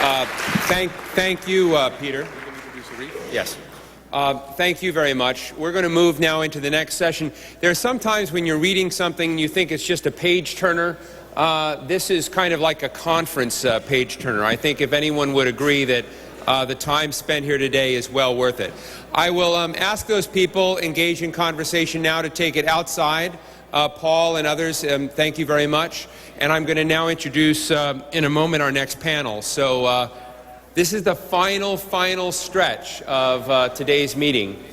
Thank you, Peter. Yes. Thank you very much. We're going to move now into the next session. There are some times when you're reading something you think it's just a page turner. This is kind of like a conference page turner. I think if anyone would agree that the time spent here today is well worth it. I will ask those people engaged in conversation now to take it outside. Paul and others, thank you very much. And I'm going to now introduce in a moment our next panel. So this is the final stretch of today's meeting.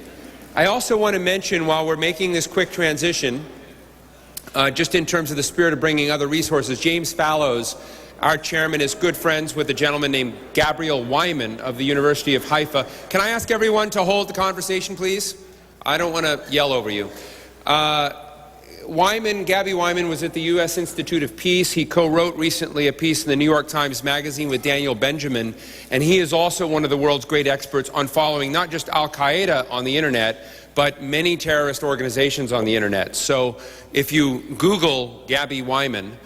I also want to mention, while we're making this quick transition, just in terms of the spirit of bringing other resources, James Fallows, our chairman, is good friends with a gentleman named Gabriel Wyman of the University of Haifa. Can I ask everyone to hold the conversation, please? I don't want to yell over you. Gabby Wyman was at the U.S. Institute of Peace. He co-wrote recently a piece in the New York Times Magazine with Daniel Benjamin, and he is also one of the world's great experts on following not just al-Qaeda on the internet, but many terrorist organizations on the internet. So if you Google Gabby Wyman,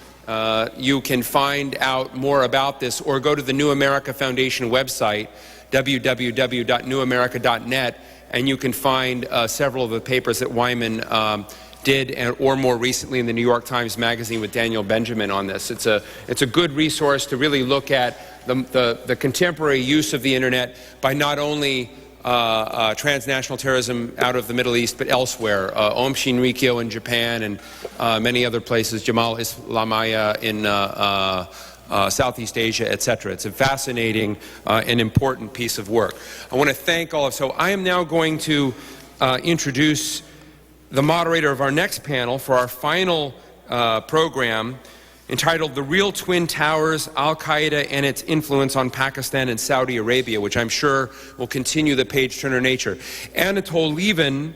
you can find out more about this, or go to the New America Foundation website, www.newamerica.net, and you can find several of the papers that Wyman did, or more recently in the New York Times Magazine with Daniel Benjamin on this. It's a good resource to really look at the contemporary use of the internet by not only transnational terrorism out of the Middle East, but elsewhere. Aum Shinrikyo in Japan and many other places, Jamal Islamiyah in Southeast Asia, etc. It's a fascinating and important piece of work. I want to thank all of. So I am now going to introduce the moderator of our next panel for our final program, entitled "The Real Twin Towers, Al-Qaeda and Its Influence on Pakistan and Saudi Arabia," which I'm sure will continue the page-turner nature. Anatol Lieven,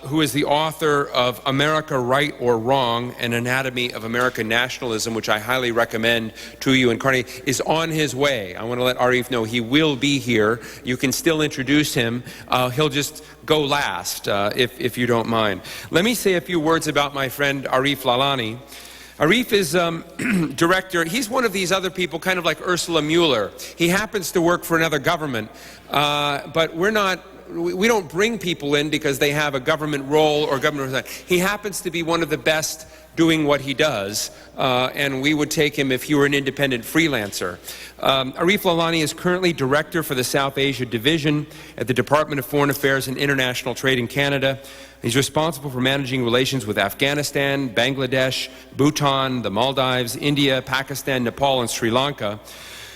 who is the author of "America, Right or Wrong? An Anatomy of American Nationalism," which I highly recommend to you, and Carney, is on his way. I want to let Arif know he will be here. You can still introduce him. He'll just go last, if you don't mind. Let me say a few words about my friend Arif Lalani. Arif is director. He's one of these other people, kind of like Ursula Mueller. He happens to work for another government, but we don't bring people in because they have a government role or government. He happens to be one of the best doing what he does, and we would take him if he were an independent freelancer. Arif Lalani is currently director for the South Asia Division at the Department of Foreign Affairs and International Trade in Canada. He's responsible for managing relations with Afghanistan, Bangladesh, Bhutan, the Maldives, India, Pakistan, Nepal, and Sri Lanka.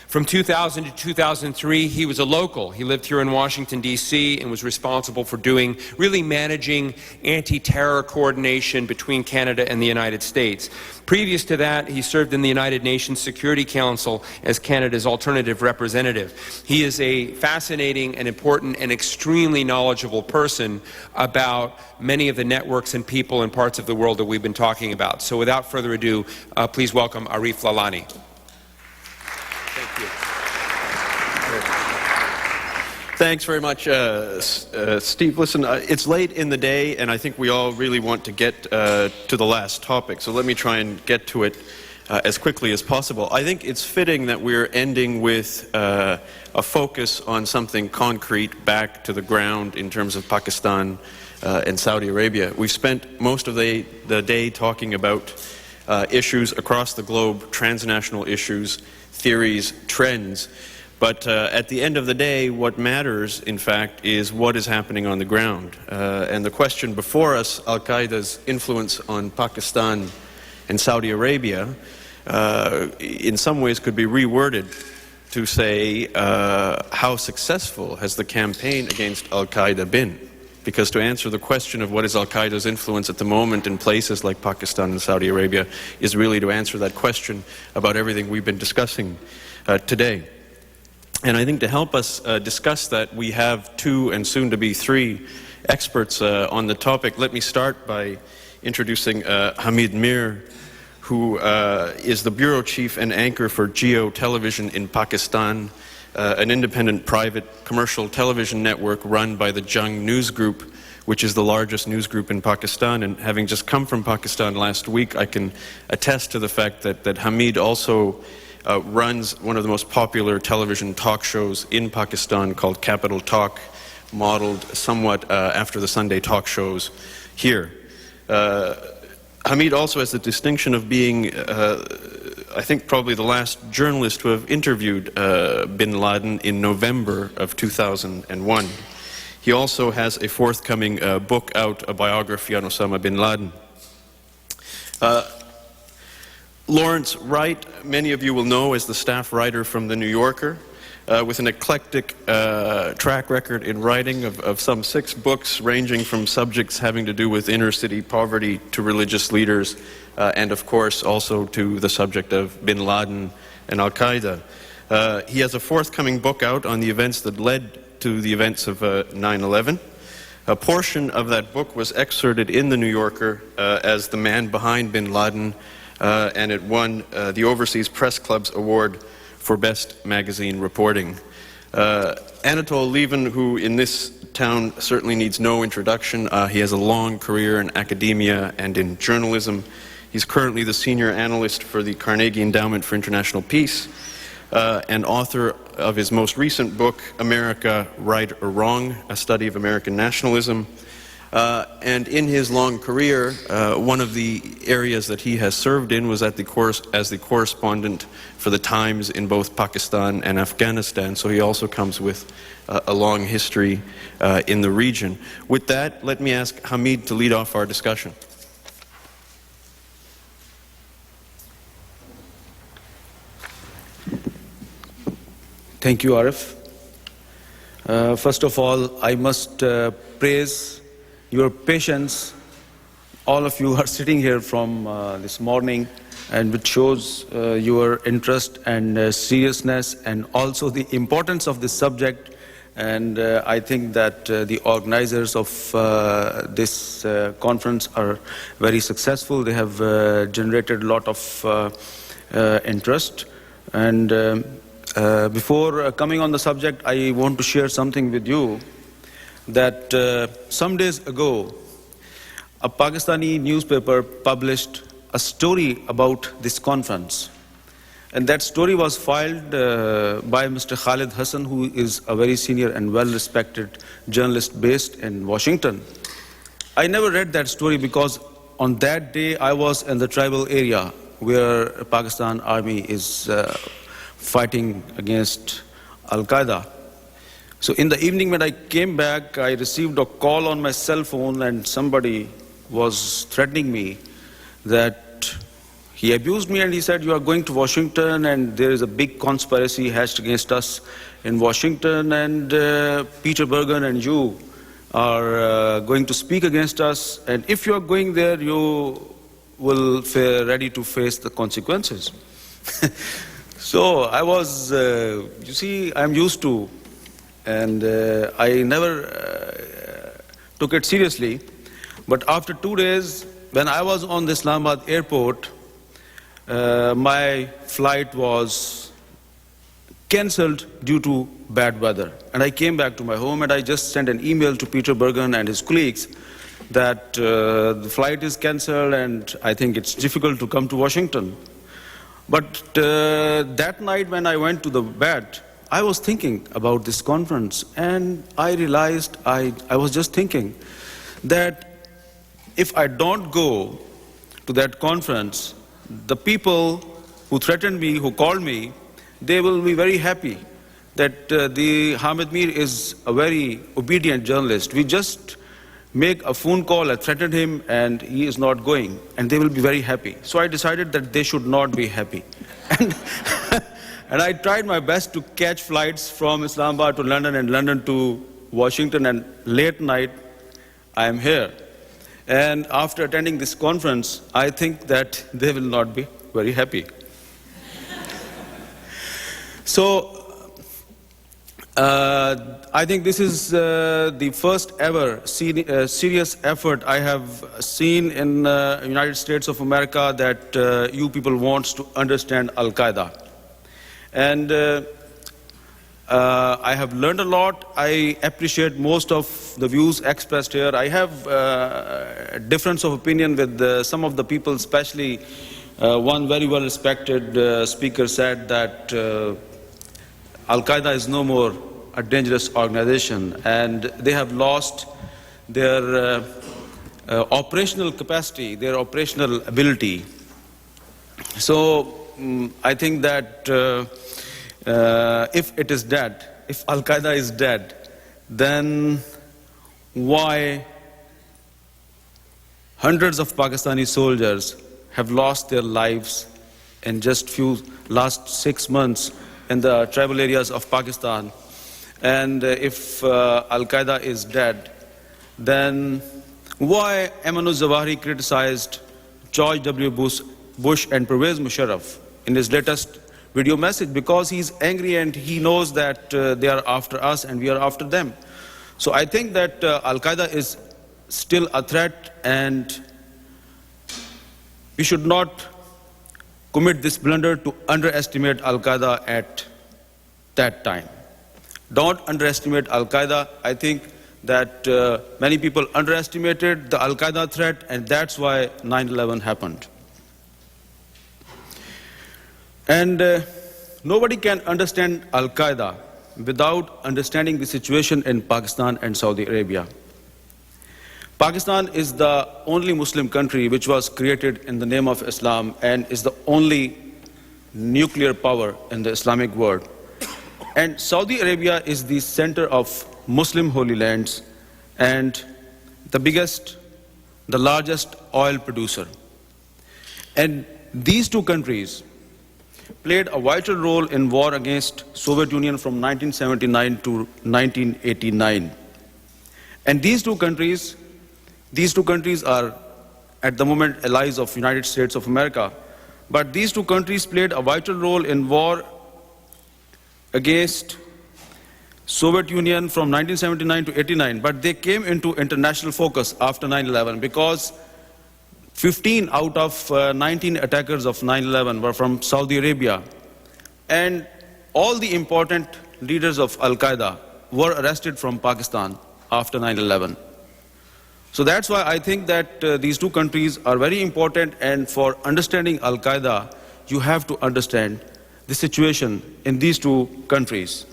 From 2000 to 2003, he was a local. He lived here in Washington, D.C., and was responsible for really managing anti-terror coordination between Canada and the United States. Previous to that, he served in the United Nations Security Council as Canada's alternative representative. He is a fascinating and important and extremely knowledgeable person about many of the networks and people and parts of the world that we've been talking about. So without further ado, please welcome Arif Lalani. Thanks very much, Steve. Listen, it's late in the day, and I think we all really want to get to the last topic, so let me try and get to it as quickly as possible. I think it's fitting that we're ending with a focus on something concrete, back to the ground in terms of Pakistan and Saudi Arabia. We've spent most of the day talking about issues across the globe, transnational issues, theories, trends. But at the end of the day, what matters, in fact, is what is happening on the ground. And the question before us, al-Qaeda's influence on Pakistan and Saudi Arabia, in some ways could be reworded to say, how successful has the campaign against al-Qaeda been? Because to answer the question of what is al-Qaeda's influence at the moment in places like Pakistan and Saudi Arabia is really to answer that question about everything we've been discussing today. And I think to help us discuss that, we have two and soon to be three experts on the topic. Let me start by introducing Hamid Mir, who is the bureau chief and anchor for Geo Television in Pakistan, an independent private commercial television network run by the Jung News Group, which is the largest news group in Pakistan. And having just come from Pakistan last week, I can attest to the fact that Hamid also runs one of the most popular television talk shows in Pakistan called Capital Talk, modeled somewhat after the Sunday talk shows here. Hamid also has the distinction of being, I think, probably the last journalist to have interviewed bin Laden in November of 2001. He also has a forthcoming book out, a biography on Osama bin Laden. Lawrence Wright, many of you will know as the staff writer from The New Yorker, with an eclectic track record in writing of some 6 books ranging from subjects having to do with inner city poverty to religious leaders, and of course also to the subject of bin Laden and al-Qaeda. He has a forthcoming book out on the events that led to the events of 9/11. A portion of that book was excerpted in The New Yorker as the man behind bin Laden, and it won the Overseas Press Club's award for Best Magazine Reporting. Anatol Lieven, who in this town certainly needs no introduction, he has a long career in academia and in journalism. He's currently the senior analyst for the Carnegie Endowment for International Peace, and author of his most recent book, America, Right or Wrong, a study of American nationalism. And in his long career, one of the areas that he has served in was as the correspondent for the Times in both Pakistan and Afghanistan. So he also comes with a long history in the region. With that, let me ask Hamid to lead off our discussion. Thank you, Arif. First of all, I must praise your patience. All of you are sitting here from this morning, and which shows your interest and seriousness, and also the importance of this subject. And I think that the organizers of this conference are very successful. They have generated a lot of interest. And before coming on the subject, I want to share something with you that some days ago, a Pakistani newspaper published a story about this conference. And that story was filed by Mr. Khalid Hassan, who is a very senior and well-respected journalist based in Washington. I never read that story because on that day I was in the tribal area where Pakistan army is fighting against al-Qaeda. So in the evening when I came back, I received a call on my cell phone, and somebody was threatening me that he abused me, and he said, "You are going to Washington and there is a big conspiracy hatched against us in Washington, and Peter Bergen and you are going to speak against us, and if you are going there, you will be ready to face the consequences." So I was, you see, I'm used to, and I never took it seriously. But after 2 days, when I was on the Islamabad airport, my flight was cancelled due to bad weather. And I came back to my home, and I just sent an email to Peter Bergen and his colleagues that the flight is cancelled and I think it's difficult to come to Washington. But that night when I went to the bed, I was thinking about this conference, and I realized I was just thinking that if I don't go to that conference, the people who threatened me, who called me, they will be very happy that the Hamid Mir is a very obedient journalist. We just make a phone call, I threatened him, and he is not going, and they will be very happy. So I decided that they should not be happy. And I tried my best to catch flights from Islamabad to London and London to Washington, and late night I am here. And after attending this conference, I think that they will not be very happy. So I think this is the first ever serious effort I have seen in the United States of America that you people want to understand al-Qaeda. And I have learned a lot. I appreciate most of the views expressed here. I have a difference of opinion with some of the people, especially One very well-respected speaker said that al-Qaeda is no more a dangerous organization, and they have lost their operational capacity, their operational ability. So I think that if it is dead, if al-Qaeda is dead, then why hundreds of Pakistani soldiers have lost their lives in just last 6 months in the tribal areas of Pakistan? And if al-Qaeda is dead, then why Ayman al-Zawahiri criticized George W. Bush and Pervez Musharraf in his latest video message? Because he's angry and he knows that they are after us and we are after them. So I think that al-Qaeda is still a threat, and we should not commit this blunder to underestimate al-Qaeda at that time. Don't underestimate al-Qaeda. I think that many people underestimated the al-Qaeda threat, and that's why 9/11 happened. And nobody can understand al-Qaeda without understanding the situation in Pakistan and Saudi Arabia. Pakistan is the only Muslim country which was created in the name of Islam and is the only nuclear power in the Islamic world. And Saudi Arabia is the center of Muslim holy lands and the biggest, the largest oil producer. And these two countries played a vital role in war against Soviet Union from 1979 to 1989. And these two countries are at the moment allies of United States of America. But these two countries played a vital role in war against Soviet Union from 1979 to 89. But they came into international focus after 9/11 because 15 out of 19 attackers of 9/11 were from Saudi Arabia. And all the important leaders of al-Qaeda were arrested from Pakistan after 9/11. So that's why I think that these two countries are very important, and for understanding al-Qaeda, you have to understand the situation in these two countries.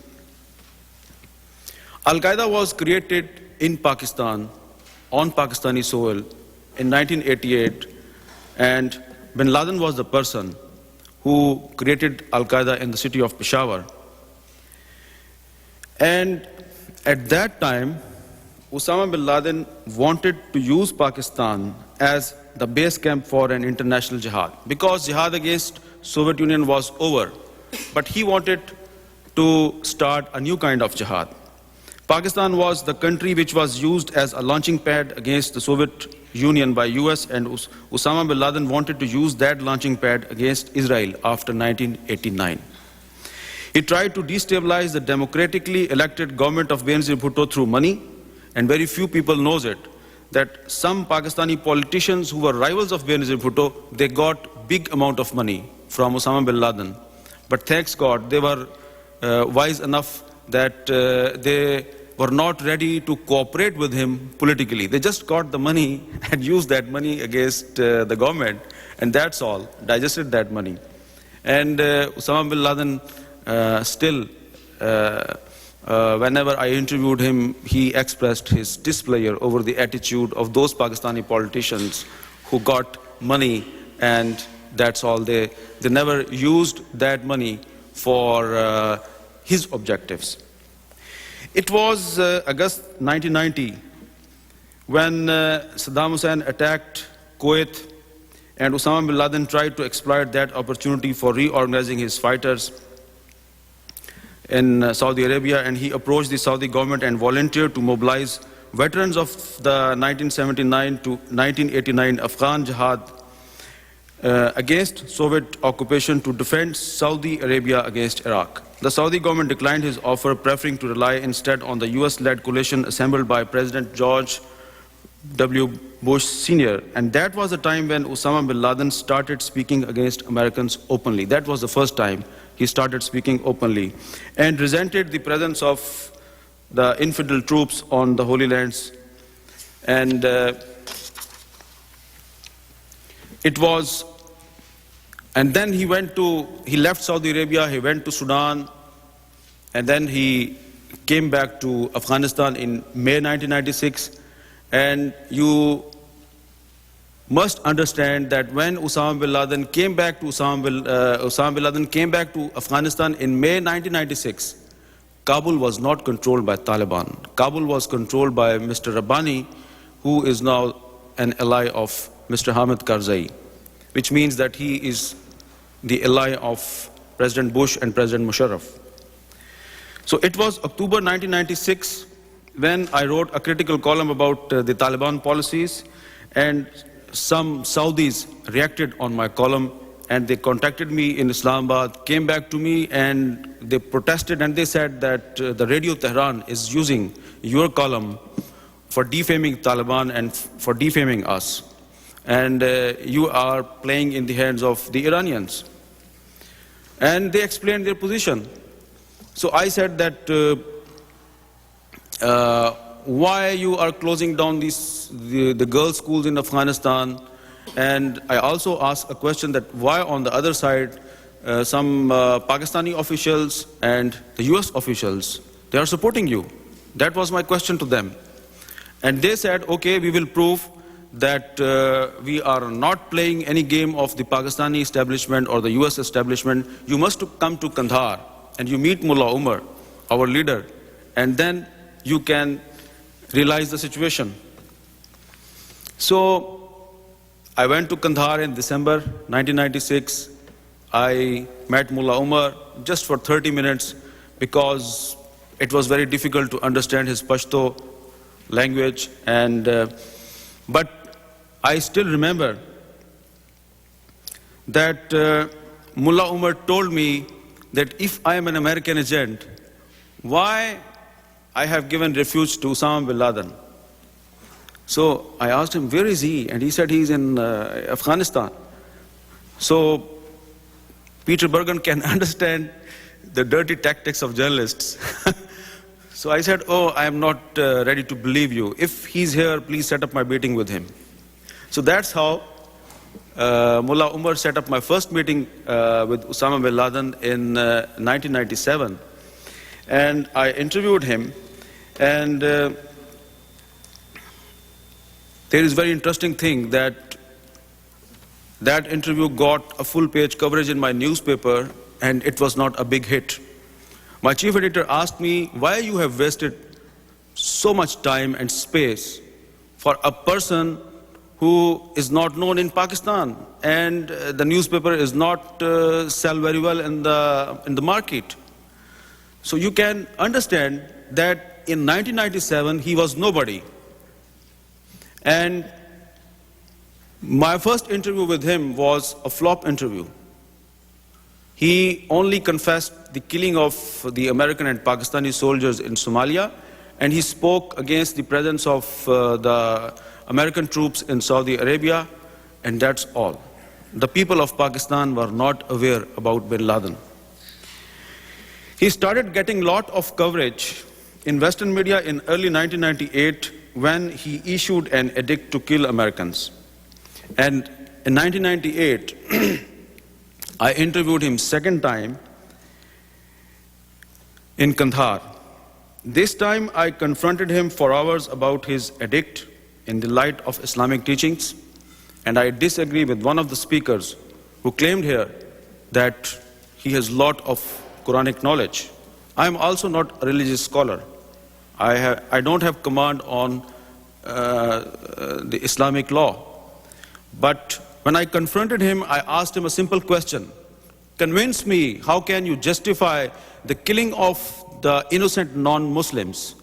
Al-Qaeda was created in Pakistan, on Pakistani soil, in 1988, and bin Laden was the person who created al-Qaeda in the city of Peshawar. And at that time, Osama bin Laden wanted to use Pakistan as the base camp for an international jihad, because jihad against Soviet Union was over, but he wanted to start a new kind of jihad. Pakistan was the country which was used as a launching pad against the Soviet Union by US, and Osama bin Laden wanted to use that launching pad against Israel after 1989. He tried to destabilize the democratically elected government of Benazir Bhutto through money, and very few people knows it, that some Pakistani politicians who were rivals of Benazir Bhutto, they got big amount of money from Osama bin Laden. But thanks God, they were wise enough that they were not ready to cooperate with him politically. They just got the money and used that money against the government, and that's all, digested that money. And Osama bin Laden still, whenever I interviewed him, he expressed his displeasure over the attitude of those Pakistani politicians who got money, and that's all. They never used that money for his objectives. It was August 1990 when Saddam Hussein attacked Kuwait, and Osama bin Laden tried to exploit that opportunity for reorganizing his fighters in Saudi Arabia, and he approached the Saudi government and volunteered to mobilize veterans of the 1979 to 1989 Afghan jihad against Soviet occupation to defend Saudi Arabia against Iraq. The Saudi government declined his offer, preferring to rely instead on the US-led coalition assembled by President George W. Bush Sr. And that was the time when Osama bin Laden started speaking against Americans openly. That was the first time he started speaking openly, and resented the presence of the infidel troops on the Holy Lands. And it was And then he left Saudi Arabia, he went to Sudan, and then he came back to Afghanistan in May 1996. And you must understand that when Osama bin Laden came back to Afghanistan in May 1996, Kabul was not controlled by Taliban. Kabul was controlled by Mr. Rabbani, who is now an ally of Mr. Hamid Karzai, which means that he is the ally of President Bush and President Musharraf. So it was October 1996 when I wrote a critical column about the Taliban policies, and some Saudis reacted on my column, and they contacted me in Islamabad, came back to me, and they protested, and they said that the Radio Tehran is using your column for defaming Taliban and for defaming us. And you are playing in the hands of the Iranians. And they explained their position. So I said that why you are closing down the girls' schools in Afghanistan. And I also asked a question that why on the other side some Pakistani officials and the US officials, they are supporting you. That was my question to them. And they said, okay, we will prove that we are not playing any game of the Pakistani establishment or the US establishment. You must come to Kandahar and you meet Mullah Umar, our leader, and then you can realize the situation. So I went to Kandahar in December 1996. I met Mullah Umar just for 30 minutes because it was very difficult to understand his Pashto language. But I still remember that Mullah Umar told me that if I am an American agent, why I have given refuge to Osama bin Laden. So I asked him, where is he? And he said he's in Afghanistan. So Peter Bergen can understand the dirty tactics of journalists. So I said, oh, I am not ready to believe you. If he's here, please set up my meeting with him. So that's how Mullah Umar set up my first meeting with Osama bin Laden in 1997. And I interviewed him. And there is a very interesting thing that interview got a full-page coverage in my newspaper, and it was not a big hit. My chief editor asked me why you have wasted so much time and space for a person who is not known in Pakistan, and the newspaper is not sell very well in the market. So you can understand that in 1997 he was nobody. And my first interview with him was a flop interview. He only confessed the killing of the American and Pakistani soldiers in Somalia, and he spoke against the presence of the American troops in Saudi Arabia, and that's all. The people of Pakistan were not aware about bin Laden. He started getting a lot of coverage in Western media in early 1998 when he issued an edict to kill Americans. And in 1998, I interviewed him second time in Kandahar. This time I confronted him for hours about his edict in the light of Islamic teachings, and I disagree with one of the speakers who claimed here that he has a lot of Quranic knowledge. I am also not a religious scholar. I don't have command on the Islamic law. But when I confronted him, I asked him a simple question. Convince me, how can you justify the killing of the innocent non-Muslims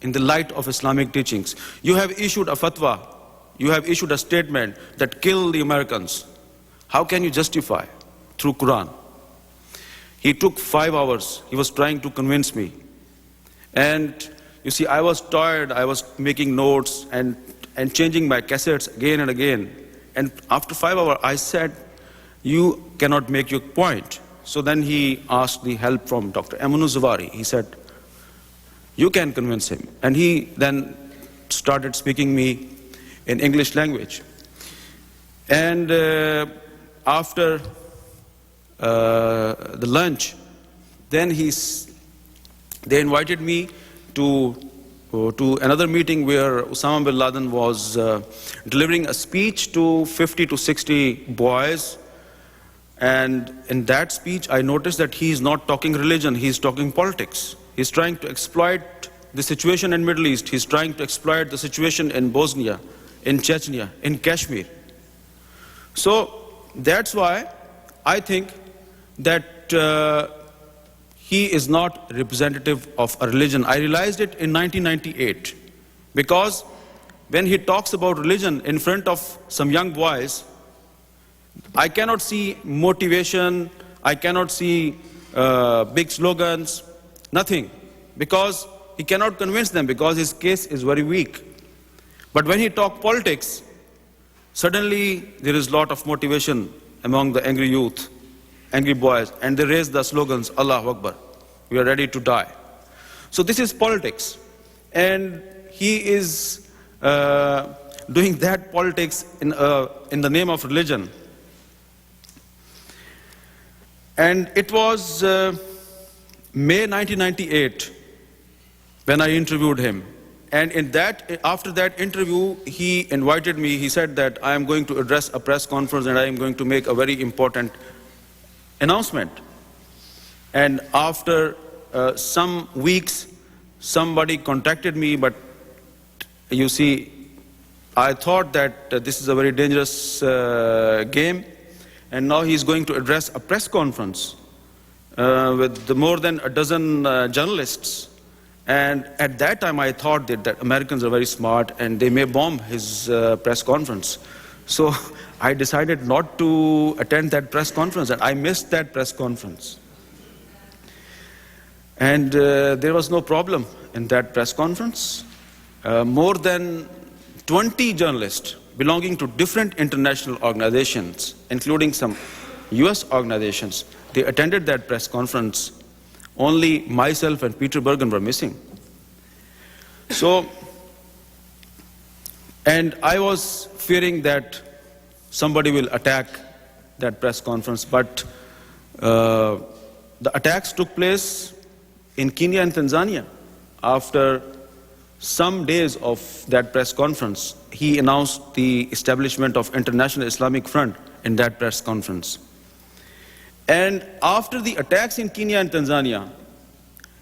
in the light of Islamic teachings? You have issued a fatwa, you have issued a statement that kill the Americans. How can you justify through Quran? He took 5 hours. He was trying to convince me. And you see, I was tired. I was making notes and changing my cassettes again and again. And after 5 hours, I said, you cannot make your point. So then he asked the help from Dr. Amanu Zawari. He said, you can convince him. And he then started speaking me in English language. And after the lunch. Then they invited me to another meeting where Osama bin Laden was delivering a speech to 50 to 60 boys. And in that speech, I noticed that he is not talking religion, he is talking politics. He's trying to exploit the situation in Middle East. He's trying to exploit the situation in Bosnia, in Chechnya, in Kashmir. So that's why I think that he is not representative of a religion. I realized it in 1998 because when he talks about religion in front of some young boys, I cannot see motivation, I cannot see big slogans, nothing, because he cannot convince them because his case is very weak. But when he talks politics, suddenly there is a lot of motivation among the angry youth, angry boys, and they raise the slogans, Allahu Akbar, we are ready to die. So this is politics, and he is doing that politics in the name of religion. And it was May 1998 when I interviewed him. And after that interview, he invited me. He said that I am going to address a press conference and I am going to make a very important announcement. And after some weeks, somebody contacted me, but you see, I thought that this is a very dangerous game. And now he is going to address a press conference with more than a dozen journalists. And at that time, I thought that Americans are very smart and they may bomb his press conference. So I decided not to attend that press conference, and I missed that press conference. And there was no problem in that press conference. More than 20 journalists belonging to different international organizations, including some US organizations, they attended that press conference. Only myself and Peter Bergen were missing. So, and I was fearing that somebody will attack that press conference, but the attacks took place in Kenya and Tanzania. After some days of that press conference, he announced the establishment of International Islamic Front in that press conference. And after the attacks in Kenya and Tanzania,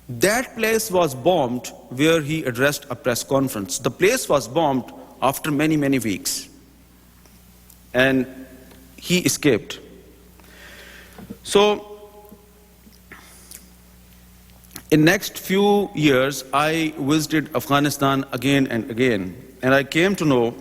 that place was bombed where he addressed a press conference. The place was bombed after many, many weeks. And he escaped. So, in next few years, I visited Afghanistan again and again, and I came to know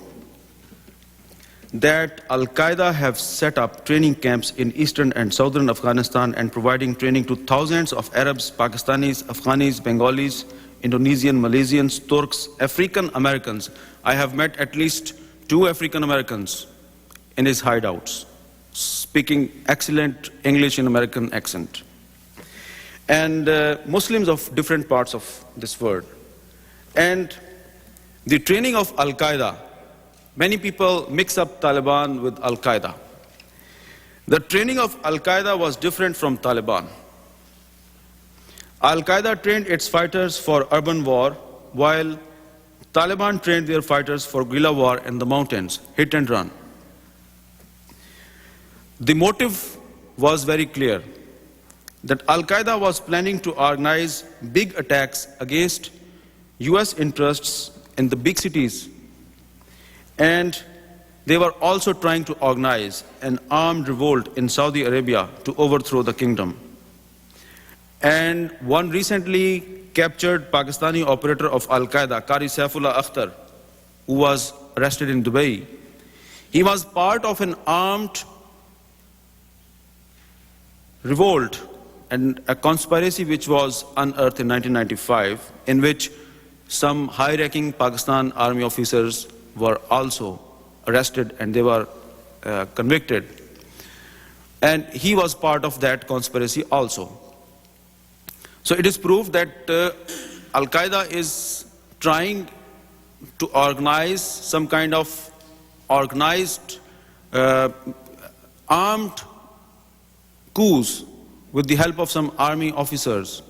that al-Qaeda have set up training camps in eastern and southern Afghanistan and providing training to thousands of Arabs, Pakistanis, Afghanis, Bengalis, Indonesian, Malaysians, Turks, African Americans. I have met at least 2 African Americans in his hideouts, speaking excellent English in American accent. And Muslims of different parts of this world. And the training of al-Qaeda, many people mix up Taliban with al-Qaeda. The training of al-Qaeda was different from Taliban. Al-Qaeda trained its fighters for urban war, while Taliban trained their fighters for guerrilla war in the mountains, hit and run. The motive was very clear, that al-Qaeda was planning to organize big attacks against US interests in the big cities. And they were also trying to organize an armed revolt in Saudi Arabia to overthrow the kingdom. And one recently captured Pakistani operator of al-Qaeda, Qari Saifullah Akhtar, who was arrested in Dubai. He was part of an armed revolt and a conspiracy which was unearthed in 1995, in which some high-ranking Pakistan army officers were also arrested and they were convicted. And he was part of that conspiracy also. So it is proved that al-Qaeda is trying to organize some kind of organized armed coups with the help of some army officers,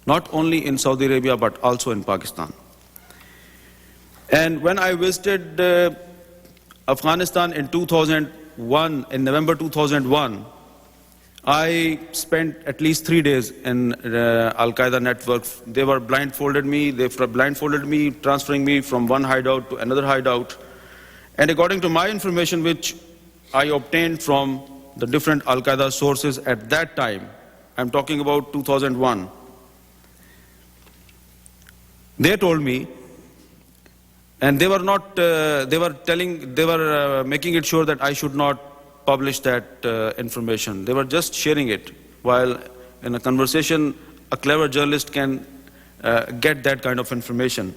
not only in Saudi Arabia but also in Pakistan. And when I visited Afghanistan in 2001, in November 2001, I spent at least 3 days in al-Qaeda network. They blindfolded me, transferring me from one hideout to another hideout. And according to my information, which I obtained from the different al-Qaeda sources at that time, I'm talking about 2001, they told me, and they were making it sure that I should not publish that information. They were just sharing it, while in a conversation, a clever journalist can get that kind of information.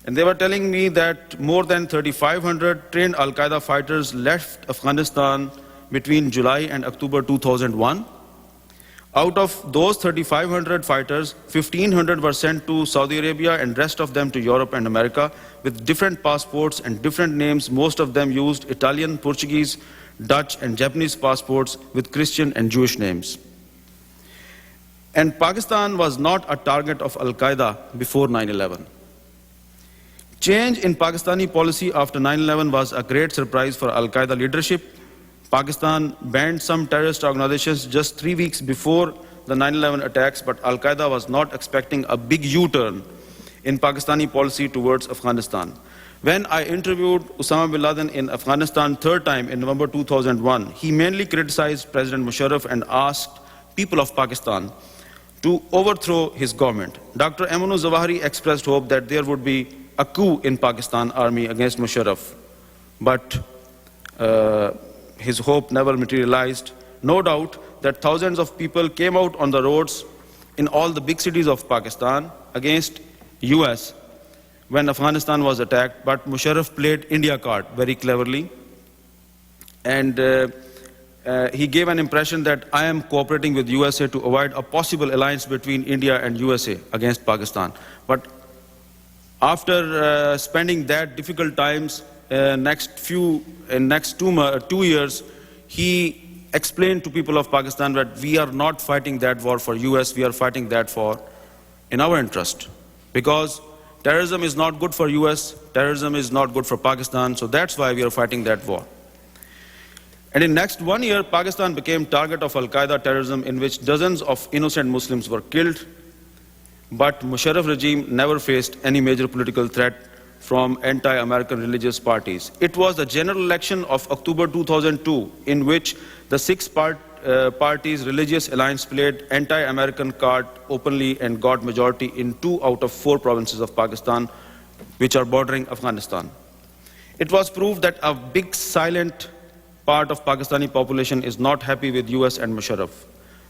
And they were telling me that more than 3,500 trained al-Qaeda fighters left Afghanistan between July and October 2001. Out of those 3,500 fighters, 1,500 were sent to Saudi Arabia and rest of them to Europe and America with different passports and different names. Most of them used Italian, Portuguese, Dutch and Japanese passports with Christian and Jewish names. And Pakistan was not a target of al-Qaeda before 9/11. Change in Pakistani policy after 9/11 was a great surprise for al-Qaeda leadership. Pakistan banned some terrorist organizations just 3 weeks before the 9/11 attacks, but al-Qaeda was not expecting a big U-turn in Pakistani policy towards Afghanistan. When I interviewed Osama bin Laden in Afghanistan third time in November 2001, he mainly criticized President Musharraf and asked people of Pakistan to overthrow his government. Dr. Emanu Zawahiri expressed hope that there would be a coup in Pakistan army against Musharraf, but his hope never materialized. No doubt that thousands of people came out on the roads in all the big cities of Pakistan against US when Afghanistan was attacked, but Musharraf played India card very cleverly. And he gave an impression that I am cooperating with USA to avoid a possible alliance between India and USA against Pakistan. But after spending that difficult times, next 2 years, he explained to people of Pakistan that we are not fighting that war for US, we are fighting that for in our interest. Because terrorism is not good for US, terrorism is not good for Pakistan, so that's why we are fighting that war. And in next 1 year, Pakistan became target of al-Qaeda terrorism in which dozens of innocent Muslims were killed. But Musharraf regime never faced any major political threat from anti-American religious parties. It was the general election of October 2002 in which the six parties religious alliance played anti-American card openly and got majority in 2 out of 4 provinces of Pakistan, which are bordering Afghanistan. It was proved that a big silent part of Pakistani population is not happy with US and Musharraf.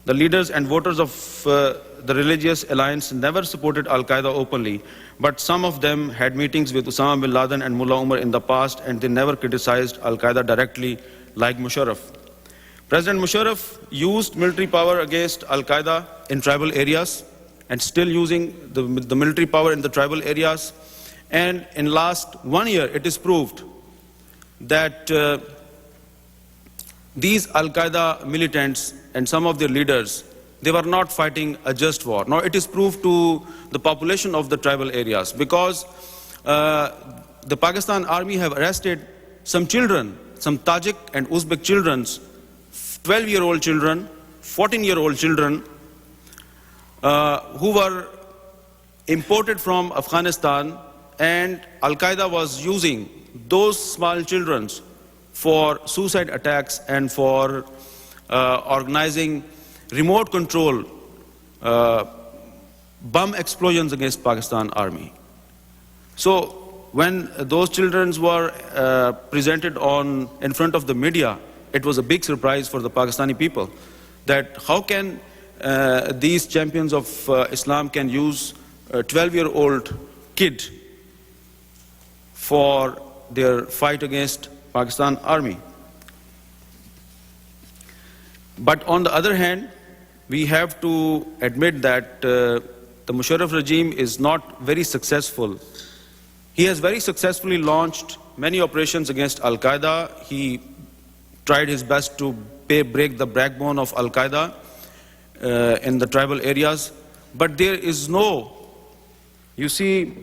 The leaders and voters of the religious alliance never supported al-Qaeda openly, but some of them had meetings with Osama bin Laden and Mullah Umar in the past, and they never criticized al-Qaeda directly like Musharraf. President Musharraf used military power against al-Qaeda in tribal areas and still using the military power in the tribal areas. And in last 1 year, it is proved that these al-Qaeda militants and some of their leaders, they were not fighting a just war. Now it is proved to the population of the tribal areas, because the Pakistan army have arrested some children, some Tajik and Uzbek children, 12-year-old children, 14-year-old children, who were imported from Afghanistan, and al-Qaeda was using those small children for suicide attacks and for organizing remote control bomb explosions against Pakistan army. So when those children were presented in front of the media, it was a big surprise for the Pakistani people that how can these champions of Islam can use a 12-year-old kid for their fight against Pakistan army. But on the other hand, we have to admit that the Musharraf regime is not very successful. He has very successfully launched many operations against al-Qaeda. He tried his best to break the backbone of al-Qaeda in the tribal areas. But there is no, you see,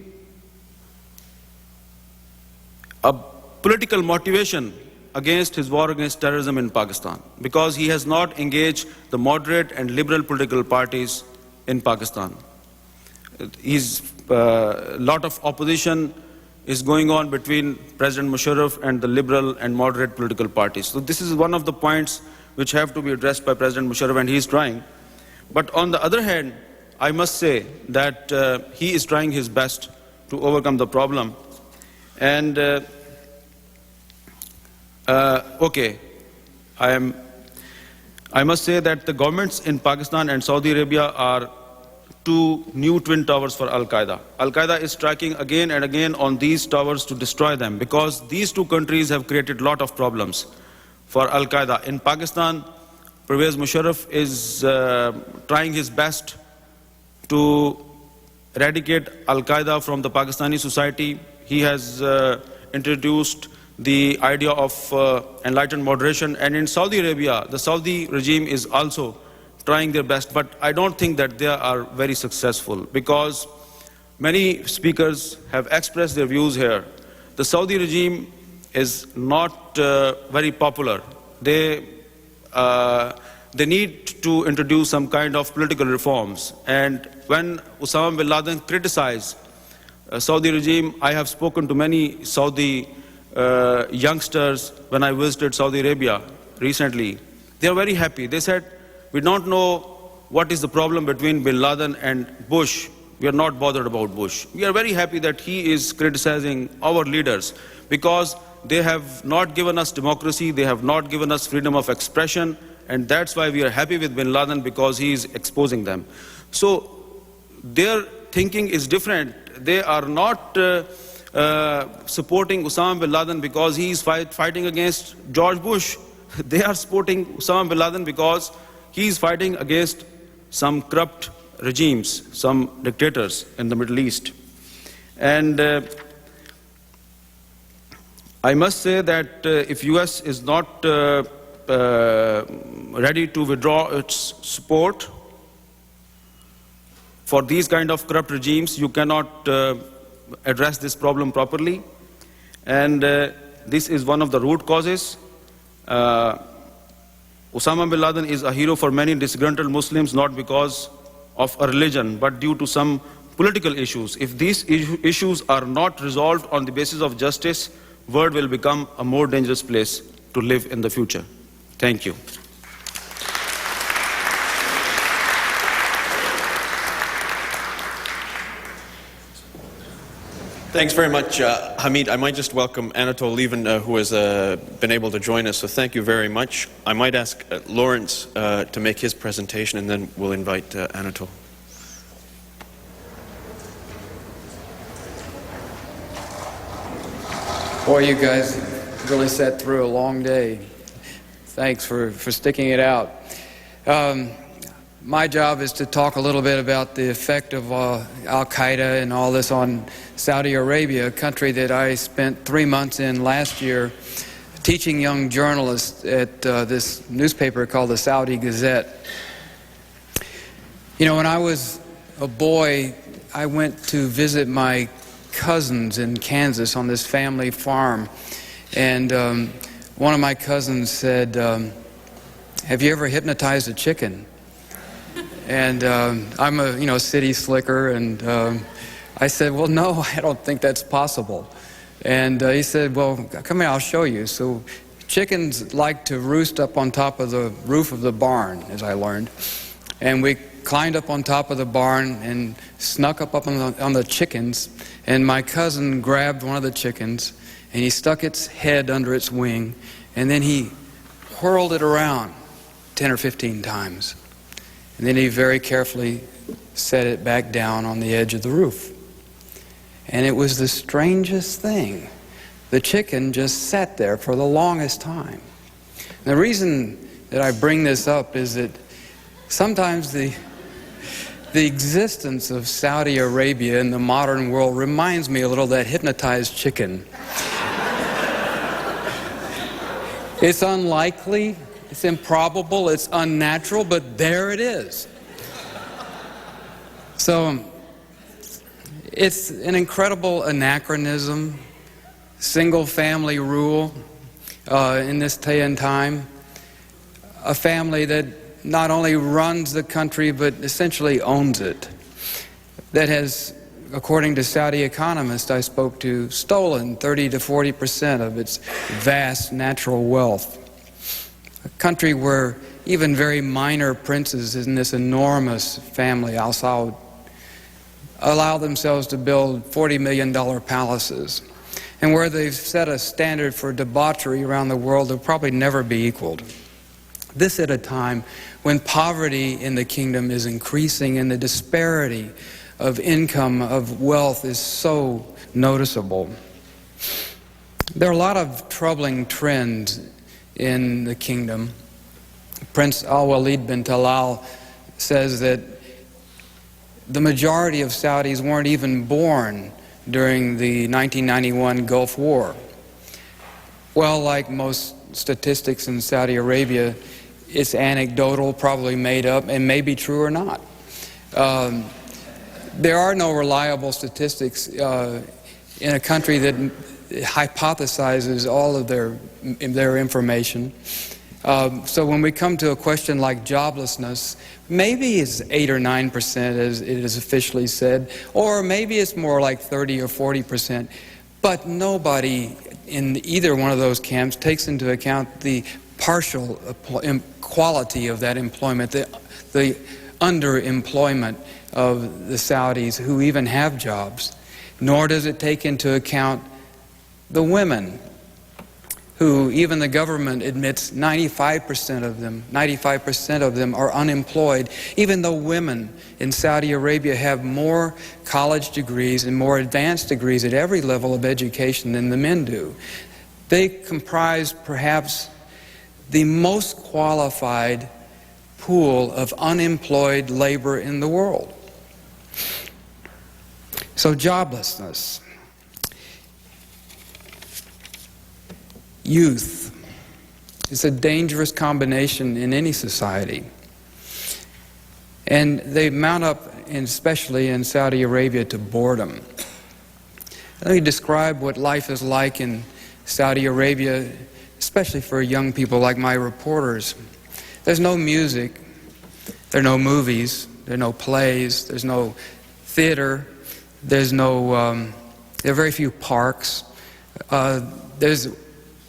a political motivation against his war against terrorism in Pakistan, because he has not engaged the moderate and liberal political parties in Pakistan. A lot of opposition is going on between President Musharraf and the liberal and moderate political parties. So this is one of the points which have to be addressed by President Musharraf, and he is trying. But on the other hand, I must say that he is trying his best to overcome the problem. And I must say that the governments in Pakistan and Saudi Arabia are two new twin towers for al-Qaeda. Al-Qaeda is striking again and again on these towers to destroy them, because these two countries have created a lot of problems for al-Qaeda. In Pakistan, Pervez Musharraf is trying his best to eradicate al-Qaeda from the Pakistani society. He has introduced the idea of enlightened moderation. And in Saudi Arabia, the Saudi regime is also trying their best, but I don't think that they are very successful, because many speakers have expressed their views here. The Saudi regime is not very popular. They need to introduce some kind of political reforms. And when Osama bin Laden criticized Saudi regime, I have spoken to many Saudi youngsters when I visited Saudi Arabia recently. They are very happy. They said, we don't know what is the problem between bin Laden and Bush. We are not bothered about Bush. We are very happy that he is criticizing our leaders, because they have not given us democracy, they have not given us freedom of expression, and that's why we are happy with bin Laden, because he is exposing them. So their thinking is different. They are not supporting Osama bin Laden because he is fighting against George Bush. They are supporting Osama bin Laden because he is fighting against some corrupt regimes, some dictators in the Middle East. And I must say that if US is not ready to withdraw its support for these kind of corrupt regimes, you cannot address this problem properly. And this is one of the root causes. Osama bin Laden is a hero for many disgruntled Muslims, not because of a religion, but due to some political issues. If these issues are not resolved on the basis of justice, the world will become a more dangerous place to live in the future. Thank you. Thanks very much, Hamid. I might just welcome Anatol Lieven, who has been able to join us, so thank you very much. I might ask Lawrence to make his presentation, and then we'll invite Anatol. Boy, you guys really sat through a long day. Thanks for sticking it out. My job is to talk a little bit about the effect of al-Qaeda and all this on Saudi Arabia, a country that I spent 3 months in last year teaching young journalists at this newspaper called the Saudi Gazette. You know, when I was a boy, I went to visit my cousins in Kansas on this family farm, and one of my cousins said, have you ever hypnotized a chicken? And I'm a city slicker, and I said, well, no, I don't think that's possible. And he said, well, come here, I'll show you. So chickens like to roost up on top of the roof of the barn, as I learned. And we climbed up on top of the barn and snuck up on the chickens. And my cousin grabbed one of the chickens, and he stuck its head under its wing, and then he whirled it around 10 or 15 times. And then he very carefully set it back down on the edge of the roof. And it was the strangest thing. The chicken just sat there for the longest time. And the reason that I bring this up is that sometimes the existence of Saudi Arabia in the modern world reminds me a little of that hypnotized chicken. It's unlikely It's improbable, it's unnatural, but there it is. So it's an incredible anachronism, single-family rule in this day and time, a family that not only runs the country but essentially owns it, that has, according to Saudi economists I spoke to, stolen 30 to 40% of its vast natural wealth. A country where even very minor princes in this enormous family, Al Saud, allow themselves to build $40 million palaces, and where they've set a standard for debauchery around the world that will probably never be equaled. This at a time when poverty in the kingdom is increasing and the disparity of income, of wealth is so noticeable. There are a lot of troubling trends in the kingdom. Prince Al-Walid bin Talal says that the majority of Saudis weren't even born during the 1991 Gulf War. Well, like most statistics in Saudi Arabia, it's anecdotal, probably made up, and may be true or not. There are no reliable statistics in a country that hypothesizes all of their information. So when we come to a question like joblessness, maybe it's 8 or 9%, as it is officially said, or maybe it's more like 30 or 40%. But nobody in either one of those camps takes into account the partial quality of that employment, the underemployment of the Saudis who even have jobs, nor does it take into account the women who even the government admits 95% of them are unemployed, even though women in Saudi Arabia have more college degrees and more advanced degrees at every level of education than the men do. They comprise perhaps the most qualified pool of unemployed labor in the world. So joblessness, youth, is a dangerous combination in any society. And they mount up, especially in Saudi Arabia, to boredom. Let me describe what life is like in Saudi Arabia, especially for young people like my reporters. There's no music, there are no movies, there are no plays, there's no theater, there are very few parks. There's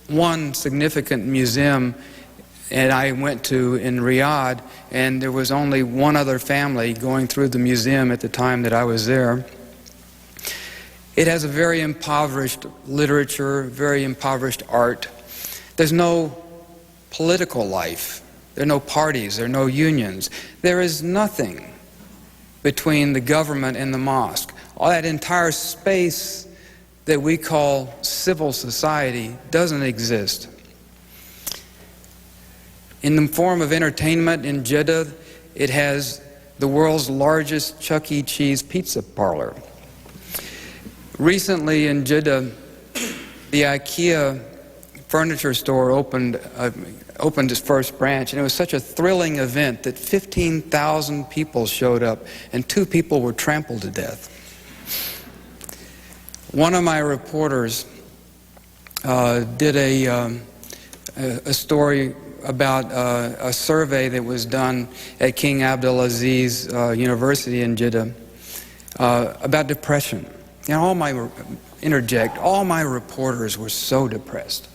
one significant museum and I went to in Riyadh, and there was only one other family going through the museum at the time that I was there. It has a very impoverished literature, very impoverished art. There's no political life. There are no parties. There are no unions. There is nothing between the government and the mosque. All that entire space that we call civil society doesn't exist. In the form of entertainment in Jeddah, it has the world's largest Chuck E. Cheese pizza parlor. Recently in Jeddah, the IKEA furniture store opened its first branch, and it was such a thrilling event that 15,000 people showed up, and 2 people were trampled to death. One of my reporters did a story about a survey that was done at King Abdulaziz University in Jeddah about depression. And all my reporters were so depressed.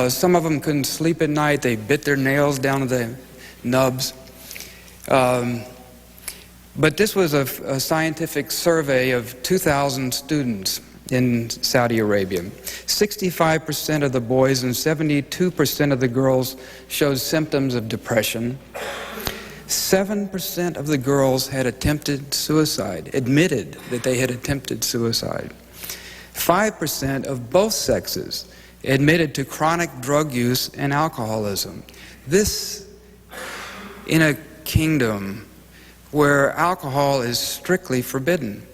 Some of them couldn't sleep at night. They bit their nails down to the nubs. But this was a scientific survey of 2,000 students in Saudi Arabia. 65% of the boys and 72% of the girls showed symptoms of depression. 7% of the girls had attempted suicide, admitted that they had attempted suicide. 5% of both sexes admitted to chronic drug use and alcoholism. This in a kingdom where alcohol is strictly forbidden.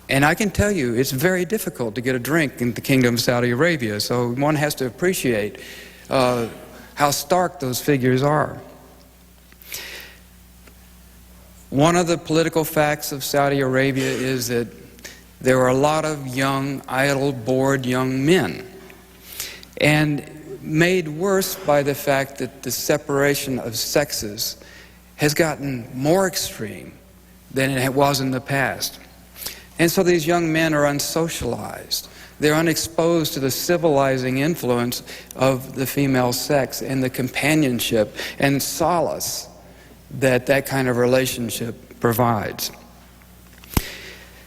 And I can tell you, it's very difficult to get a drink in the Kingdom of Saudi Arabia, so one has to appreciate how stark those figures are. One of the political facts of Saudi Arabia is that there are a lot of young, idle, bored young men, and made worse by the fact that the separation of sexes has gotten more extreme than it was in the past. And so these young men are unsocialized. They're unexposed to the civilizing influence of the female sex and the companionship and solace that that kind of relationship provides.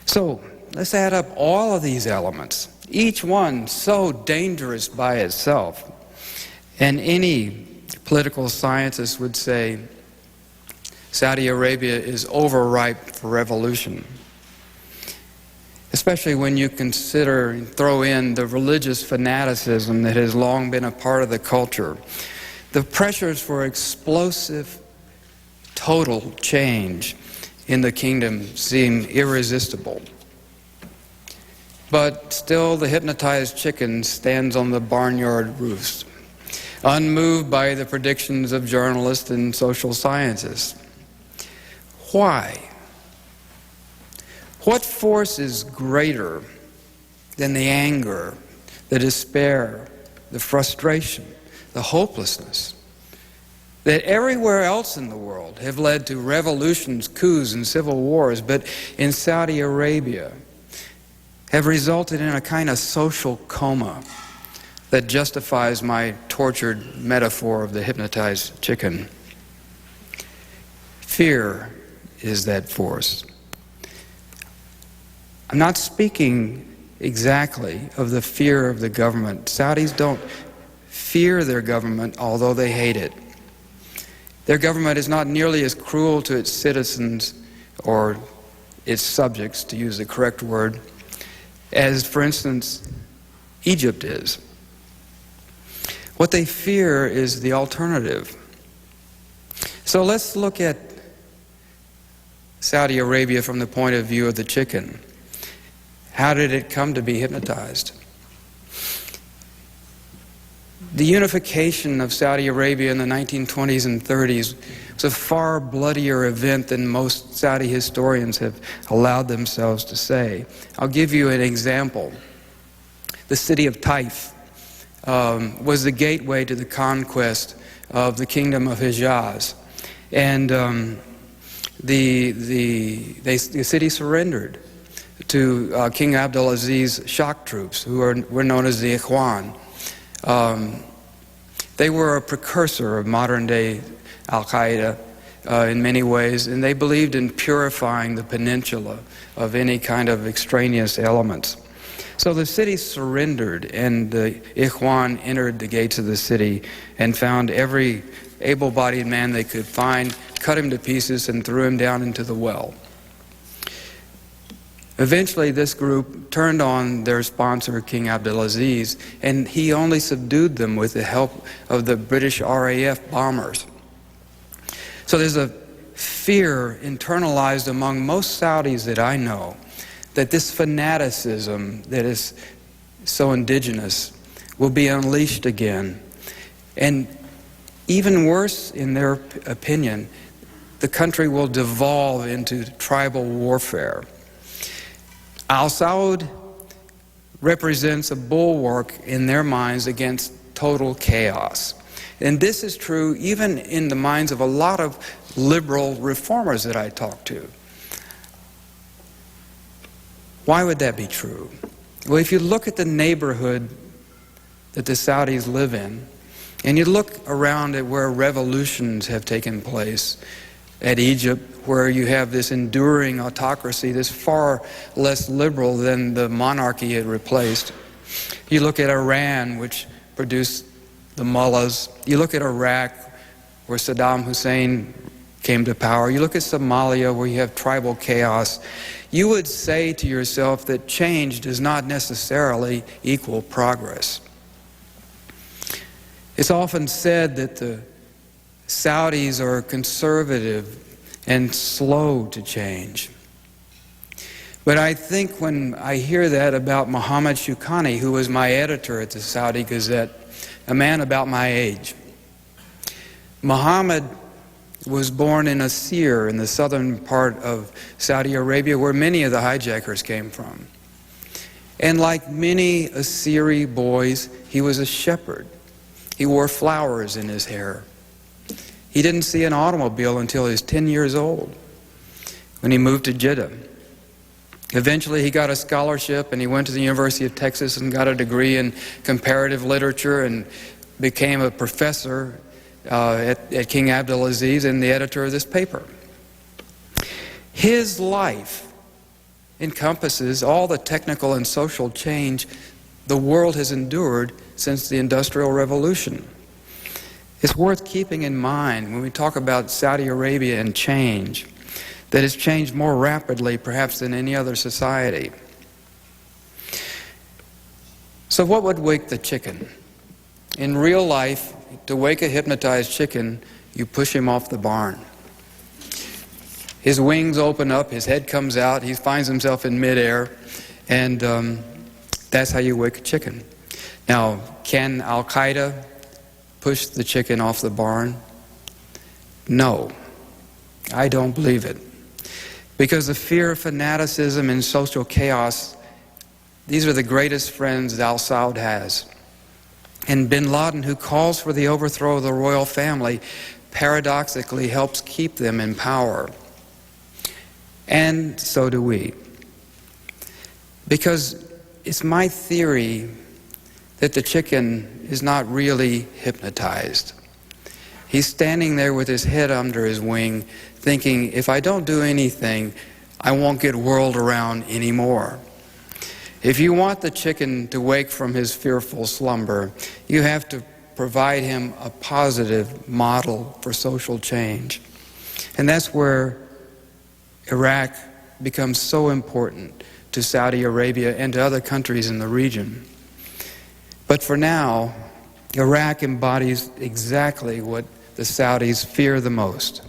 So let's add up all of these elements, each one so dangerous by itself. And any political scientist would say Saudi Arabia is overripe for revolution, especially when you consider and throw in the religious fanaticism that has long been a part of the culture. The pressures for explosive, total change in the kingdom seem irresistible. But still, the hypnotized chicken stands on the barnyard roofs, unmoved by the predictions of journalists and social scientists. Why? What force is greater than the anger, the despair, the frustration, the hopelessness that everywhere else in the world have led to revolutions, coups, and civil wars, but in Saudi Arabia have resulted in a kind of social coma that justifies my tortured metaphor of the hypnotized chicken? Fear is that force. I'm not speaking exactly of the fear of the government. Saudis don't fear their government, although they hate it. Their government is not nearly as cruel to its citizens or its subjects, to use the correct word, as, for instance, Egypt is. What they fear is the alternative. So let's look at Saudi Arabia from the point of view of the chicken. How did it come to be hypnotized? The unification of Saudi Arabia in the 1920s and 30s was a far bloodier event than most Saudi historians have allowed themselves to say. I'll give you an example. The city of Taif was the gateway to the conquest of the kingdom of Hijaz. And the city surrendered to King Abdulaziz's shock troops, who were known as the Ikhwan. They were a precursor of modern-day al-Qaeda in many ways, and they believed in purifying the peninsula of any kind of extraneous elements. So the city surrendered, and the Ikhwan entered the gates of the city and found every able-bodied man they could find, cut him to pieces, and threw him down into the well. Eventually, this group turned on their sponsor, King Abdulaziz, and he only subdued them with the help of the British RAF bombers. So there's a fear internalized among most Saudis that I know that this fanaticism that is so indigenous will be unleashed again. And even worse, in their opinion, the country will devolve into tribal warfare. Al-Saud represents a bulwark in their minds against total chaos. And this is true even in the minds of a lot of liberal reformers that I talk to. Why would that be true? Well, if you look at the neighborhood that the Saudis live in, and you look around at where revolutions have taken place, at Egypt, where you have this enduring autocracy that's far less liberal than the monarchy it replaced. You look at Iran, which produced the mullahs. You look at Iraq, where Saddam Hussein came to power. You look at Somalia, where you have tribal chaos. You would say to yourself that change does not necessarily equal progress. It's often said that the Saudis are conservative and slow to change. But I think when I hear that about Mohammed Shukani, who was my editor at the Saudi Gazette, a man about my age, Muhammad was born in Asir in the southern part of Saudi Arabia, where many of the hijackers came from. And like many Assyri boys, he was a shepherd. He wore flowers in his hair. He didn't see an automobile until he was 10 years old, when he moved to Jeddah. Eventually he got a scholarship and he went to the University of Texas and got a degree in comparative literature and became a professor at King Abdulaziz and the editor of this paper. His life encompasses all the technical and social change the world has endured since the Industrial Revolution. It's worth keeping in mind when we talk about Saudi Arabia and change, that it's changed more rapidly perhaps than any other society. So what would wake the chicken? In real life, to wake a hypnotized chicken, you push him off the barn. His wings open up, his head comes out, he finds himself in midair, and that's how you wake a chicken. Now, can al-Qaeda push the chicken off the barn? No, I don't believe it. Because the fear of fanaticism and social chaos, these are the greatest friends al-Saud has. And bin Laden, who calls for the overthrow of the royal family, paradoxically helps keep them in power. And so do we. Because it's my theory that the chicken is not really hypnotized. He's standing there with his head under his wing, thinking, if I don't do anything, I won't get whirled around anymore. If you want the chicken to wake from his fearful slumber, you have to provide him a positive model for social change. And that's where Iraq becomes so important to Saudi Arabia and to other countries in the region. But for now, Iraq embodies exactly what the Saudis fear the most: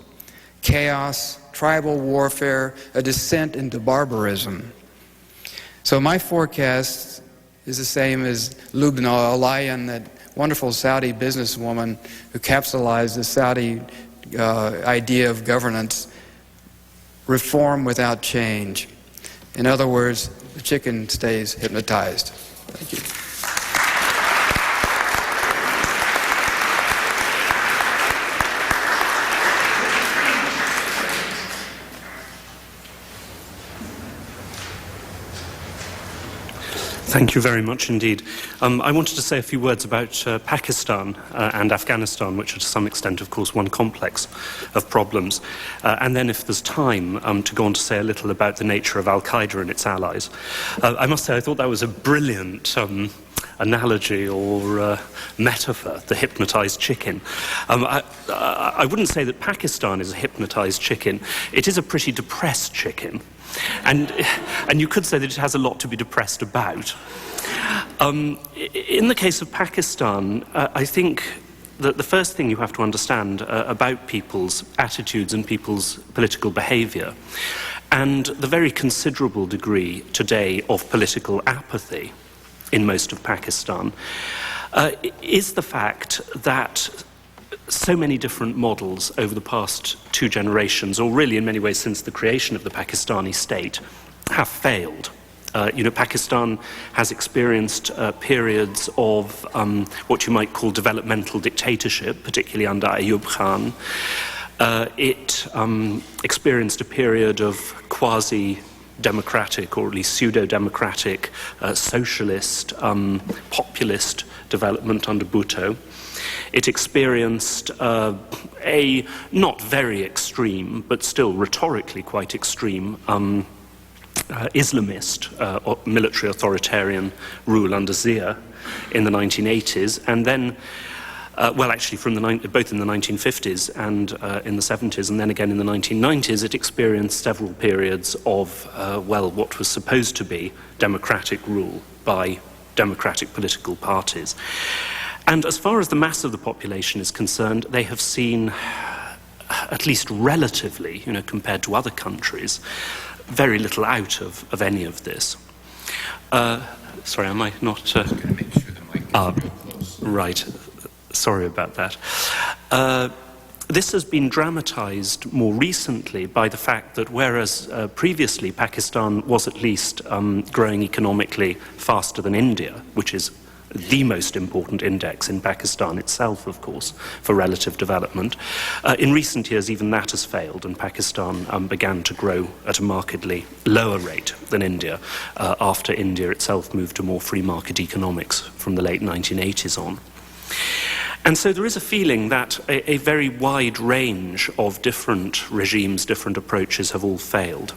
chaos, tribal warfare, a descent into barbarism. So my forecast is the same as Lubna Alayan, that wonderful Saudi businesswoman who capsulized the Saudi idea of governance: reform without change. In other words, the chicken stays hypnotized. Thank you. Thank you very much indeed. I wanted to say a few words about Pakistan and Afghanistan, which are to some extent, of course, one complex of problems. And then, if there's time, to go on to say a little about the nature of al-Qaeda and its allies. I must say, I thought that was a brilliant analogy or metaphor, the hypnotized chicken. I wouldn't say that Pakistan is a hypnotized chicken. It is a pretty depressed chicken. And you could say that it has a lot to be depressed about. In the case of Pakistan, I think that the first thing you have to understand about people's attitudes and people's political behavior, and the very considerable degree today of political apathy in most of Pakistan, is the fact that so many different models over the past two generations, or really in many ways since the creation of the Pakistani state, have failed. Pakistan has experienced periods of what you might call developmental dictatorship, particularly under Ayub Khan. It experienced a period of quasi-democratic, or at least pseudo-democratic, socialist, populist development under Bhutto. It experienced a not very extreme, but still rhetorically quite extreme, Islamist military authoritarian rule under Zia in the 1980s, and then, actually both in the 1950s and in the 70s, and then again in the 1990s, it experienced several periods of, what was supposed to be democratic rule by democratic political parties. And as far as the mass of the population is concerned, they have seen, at least relatively, compared to other countries, very little out of any of this. Sorry, am I not... Just make sure the mic is real close. Right. Sorry about that. this has been dramatized more recently by the fact that whereas previously Pakistan was at least growing economically faster than India, which is the most important index in Pakistan itself, of course, for relative development. In recent years, even that has failed, and Pakistan began to grow at a markedly lower rate than India after India itself moved to more free market economics from the late 1980s on. And so there is a feeling that a very wide range of different regimes, different approaches have all failed.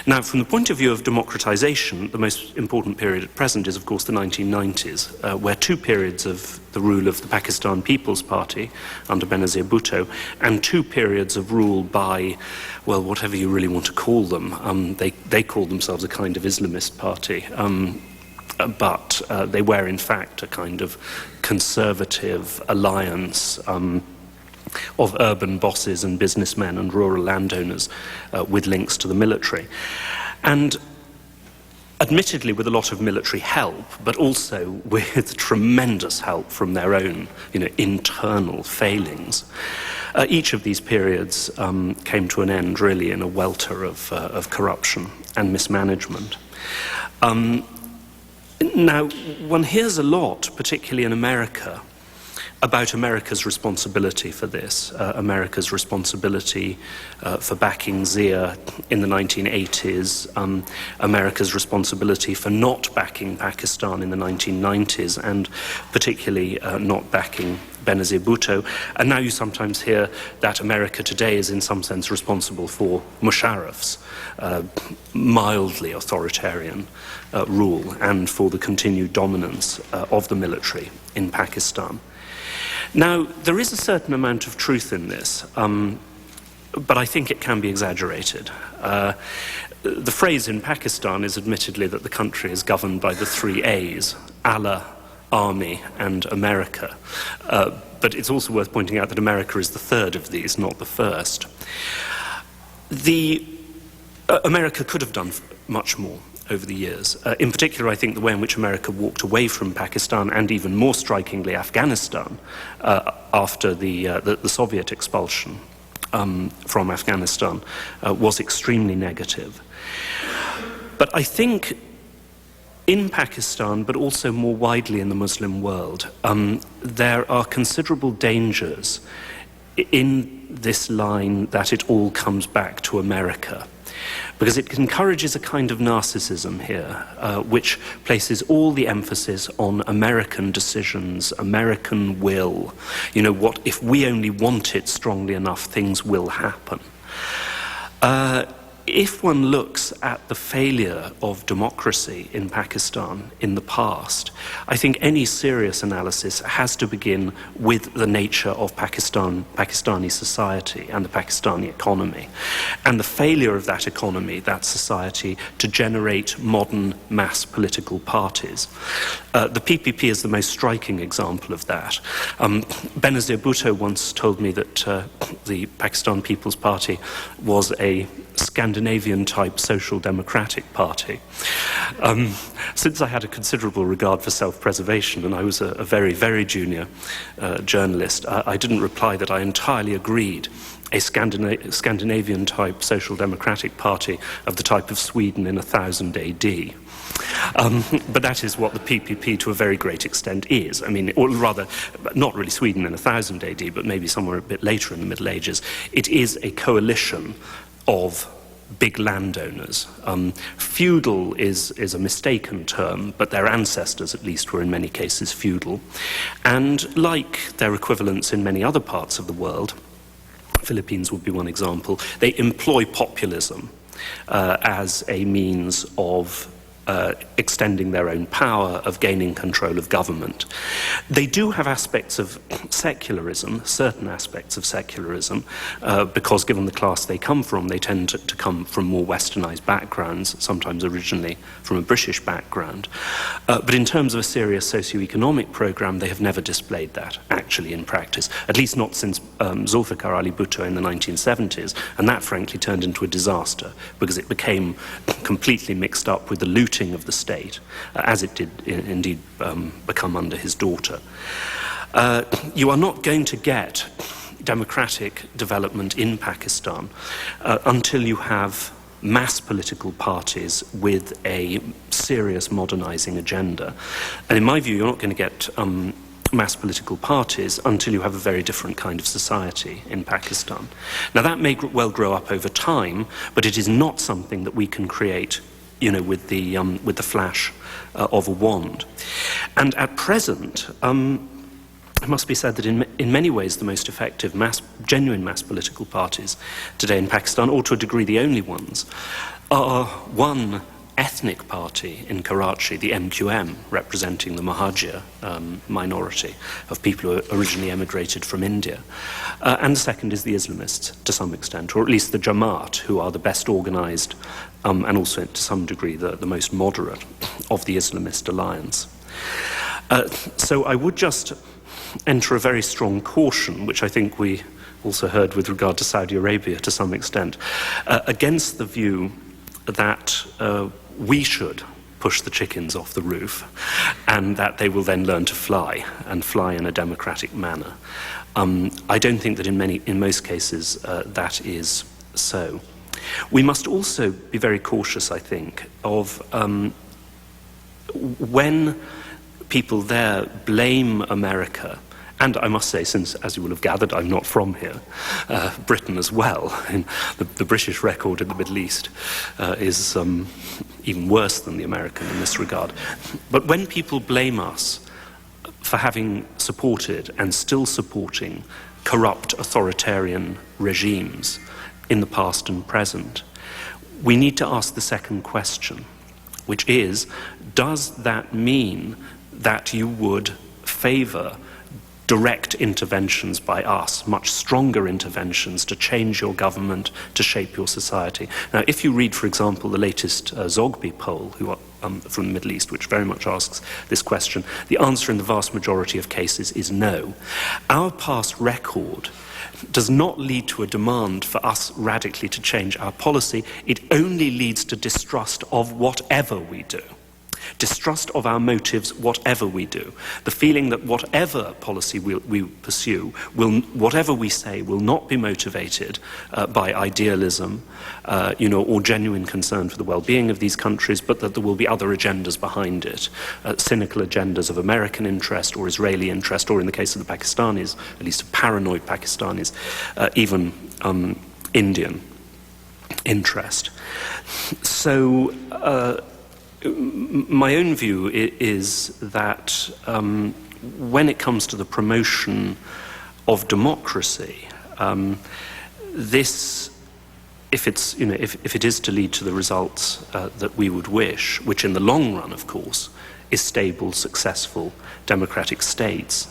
Now, from the point of view of democratization, the most important period at present is, of course, the 1990s, where two periods of the rule of the Pakistan People's Party under Benazir Bhutto and two periods of rule by, well, whatever you really want to call them. They called themselves a kind of Islamist party. But they were, in fact, a kind of conservative alliance of urban bosses and businessmen and rural landowners with links to the military. And admittedly with a lot of military help, but also with tremendous help from their own, internal failings. Each of these periods came to an end really in a welter of corruption and mismanagement. Now, one hears a lot, particularly in America, about America's responsibility for this, America's responsibility for backing Zia in the 1980s, America's responsibility for not backing Pakistan in the 1990s, and particularly not backing Benazir Bhutto. And now you sometimes hear that America today is in some sense responsible for Musharraf's mildly authoritarian rule and for the continued dominance of the military in Pakistan. Now, there is a certain amount of truth in this, but I think it can be exaggerated. The phrase in Pakistan is admittedly that the country is governed by the three A's, Allah, Army, and America. But it's also worth pointing out that America is the third of these, not the first. America could have done much more over the years. In particular, I think the way in which America walked away from Pakistan, and even more strikingly Afghanistan, after the Soviet expulsion from Afghanistan, was extremely negative. But I think in Pakistan, but also more widely in the Muslim world, there are considerable dangers in this line that it all comes back to America. Because it encourages a kind of narcissism here, which places all the emphasis on American decisions, American will. What if we only want it strongly enough, things will happen. If one looks at the failure of democracy in Pakistan in the past, I think any serious analysis has to begin with the nature of Pakistani society and the Pakistani economy, and the failure of that economy, that society, to generate modern mass political parties. The PPP is the most striking example of that. Benazir Bhutto once told me that the Pakistan People's Party was a Scandinavian-type social democratic party. Since I had a considerable regard for self-preservation, and I was a very, very junior journalist, I didn't reply that I entirely agreed. A Scandinavian-type social democratic party of the type of Sweden in 1000 AD. But that is what the PPP to a very great extent is. I mean, or rather, not really Sweden in 1000 AD, but maybe somewhere a bit later in the Middle Ages. It is a coalition of big landowners. Feudal is a mistaken term, but their ancestors at least were in many cases feudal. And like their equivalents in many other parts of the world, Philippines would be one example, they employ populism as a means of extending their own power, of gaining control of government. They do have aspects of secularism, certain aspects of secularism, because given the class they come from, they tend to come from more westernized backgrounds, sometimes originally from a British background. But in terms of a serious socio-economic program, they have never displayed that, actually, in practice, at least not since Zulfikar Ali Bhutto in the 1970s, and that frankly turned into a disaster, because it became completely mixed up with the looting of the state, as it did indeed become under his daughter. You are not going to get democratic development in Pakistan until you have mass political parties with a serious modernizing agenda. And in my view, you're not going to get mass political parties until you have a very different kind of society in Pakistan. Now, that may well grow up over time, but it is not something that we can create, you know, with the flash of a wand. And at present, it must be said that in many ways the most effective genuine mass political parties today in Pakistan, or to a degree the only ones, are one ethnic party in Karachi, the MQM, representing the Mahajir minority of people who originally emigrated from India. And the second is the Islamists, to some extent, or at least the Jamaat, who are the best organized and also to some degree the most moderate of the Islamist alliance. So I would just enter a very strong caution, which I think we also heard with regard to Saudi Arabia to some extent, against the view that we should push the chickens off the roof and that they will then learn to fly and fly in a democratic manner. I don't think that in most cases that is so. We must also be very cautious, I think, of when people there blame America, and I must say, since, as you will have gathered, I'm not from here, Britain as well, and the British record in the Middle East is even worse than the American in this regard. But when people blame us for having supported and still supporting corrupt authoritarian regimes in the past and present, we need to ask the second question, which is, does that mean that you would favor direct interventions by us, much stronger interventions to change your government, to shape your society? Now, if you read, for example, the latest Zogby poll from the Middle East, which very much asks this question, the answer in the vast majority of cases is no. Our past record does not lead to a demand for us radically to change our policy. It only leads to distrust of whatever we do. Distrust of our motives, whatever we do. The feeling that whatever policy we pursue, whatever we say, will not be motivated by idealism, or genuine concern for the well-being of these countries, but that there will be other agendas behind it, cynical agendas of American interest or Israeli interest, or in the case of the Pakistanis, at least paranoid Pakistanis, even Indian interest. So, my own view is that when it comes to the promotion of democracy, this, if it is to lead to the results that we would wish, which in the long run, of course, is stable, successful democratic states.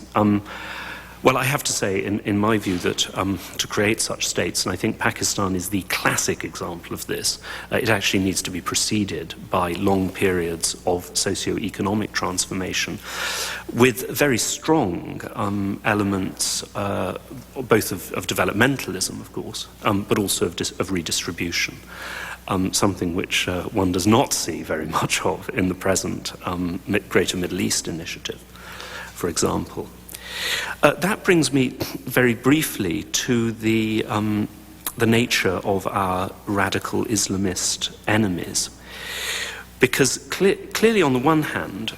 Well, I have to say, in my view, that to create such states, and I think Pakistan is the classic example of this, it actually needs to be preceded by long periods of socio-economic transformation with very strong elements, both of developmentalism, of course, but also of redistribution. Something which one does not see very much of in the present Greater Middle East Initiative, for example. That brings me very briefly to the nature of our radical Islamist enemies. Because clearly, on the one hand,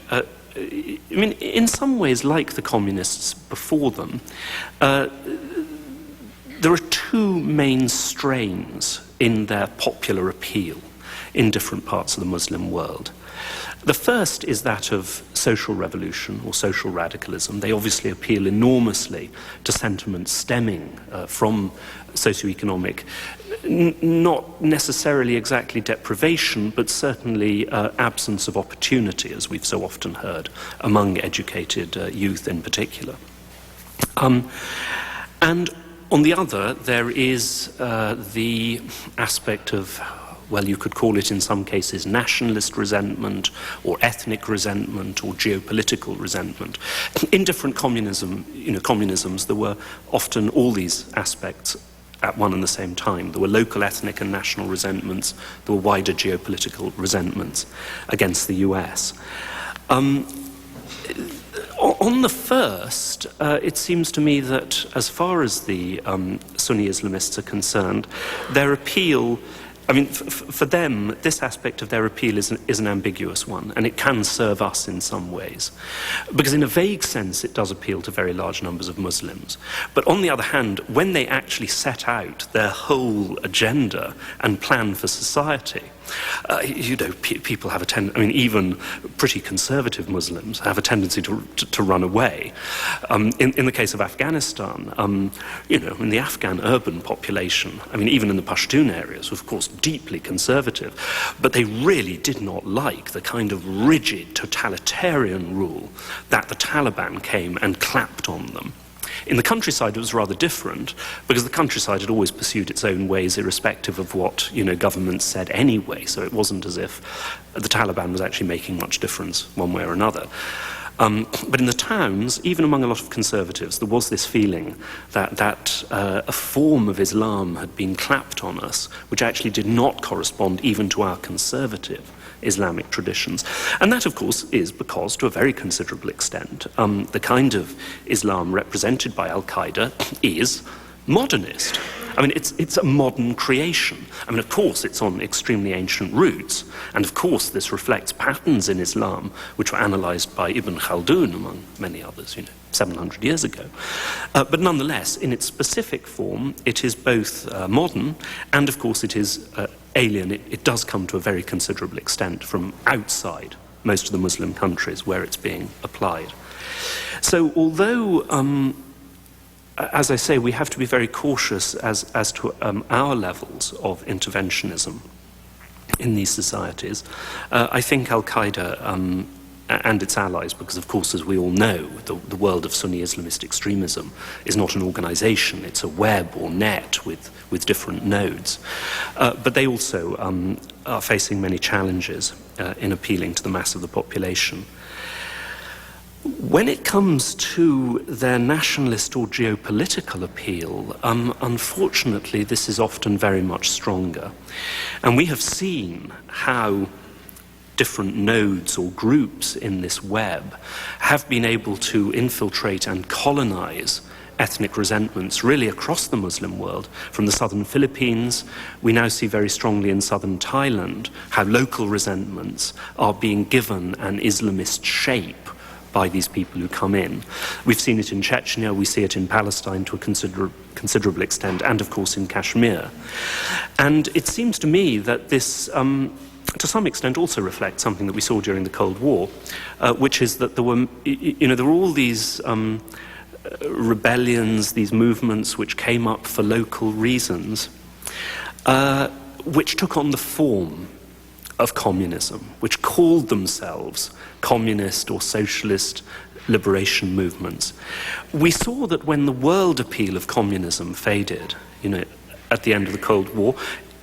in some ways, like the communists before them, there are two main strains in their popular appeal in different parts of the Muslim world. The first is that of social revolution or social radicalism. They obviously appeal enormously to sentiments stemming from socioeconomic, not necessarily exactly deprivation, but certainly absence of opportunity, as we've so often heard, among educated youth in particular. And on the other, there is the aspect of, well, you could call it in some cases nationalist resentment or ethnic resentment or geopolitical resentment. In different communisms, there were often all these aspects at one and the same time. There were local ethnic and national resentments. There were wider geopolitical resentments against the US. On On the first, it seems to me that as far as the Sunni Islamists are concerned, their appeal, I mean, for them, this aspect of their appeal is an ambiguous one, and it can serve us in some ways. Because in a vague sense, it does appeal to very large numbers of Muslims. But on the other hand, when they actually set out their whole agenda and plan for society, people have a tendency, I mean, even pretty conservative Muslims have a tendency to run away. In the case of Afghanistan, in the Afghan urban population, I mean, even in the Pashtun areas, of course, deeply conservative, but they really did not like the kind of rigid totalitarian rule that the Taliban came and clapped on them. In the countryside, it was rather different, because the countryside had always pursued its own ways, irrespective of what governments said anyway. So it wasn't as if the Taliban was actually making much difference one way or another. But in the towns, even among a lot of conservatives, there was this feeling that a form of Islam had been clapped on us, which actually did not correspond even to our conservative Islamic traditions. And that, of course, is because, to a very considerable extent, the kind of Islam represented by al-Qaeda is modernist. I mean, it's a modern creation. I mean, of course, it's on extremely ancient roots. And of course, this reflects patterns in Islam which were analysed by Ibn Khaldun, among many others, 700 years ago. But nonetheless, in its specific form, it is both modern and, of course, it is alien. It does come to a very considerable extent from outside most of the Muslim countries where it's being applied. So although as I say, we have to be very cautious as to our levels of interventionism in these societies. I think al-Qaeda and its allies, because of course, as we all know, the world of Sunni Islamist extremism is not an organization, it's a web or net with different nodes. But they also are facing many challenges in appealing to the mass of the population. When it comes to their nationalist or geopolitical appeal, unfortunately, this is often very much stronger. And we have seen how different nodes or groups in this web have been able to infiltrate and colonize ethnic resentments really across the Muslim world. From the southern Philippines, we now see very strongly in southern Thailand how local resentments are being given an Islamist shape by these people who come in. We've seen it in Chechnya, we see it in Palestine to a considerable extent, and of course in Kashmir. And it seems to me that this, to some extent, also reflects something that we saw during the Cold War, which is that there were all these rebellions, these movements which came up for local reasons, which took on the form of communism, which called themselves communist or socialist liberation movements. We saw that when the world appeal of communism faded, at the end of the Cold War,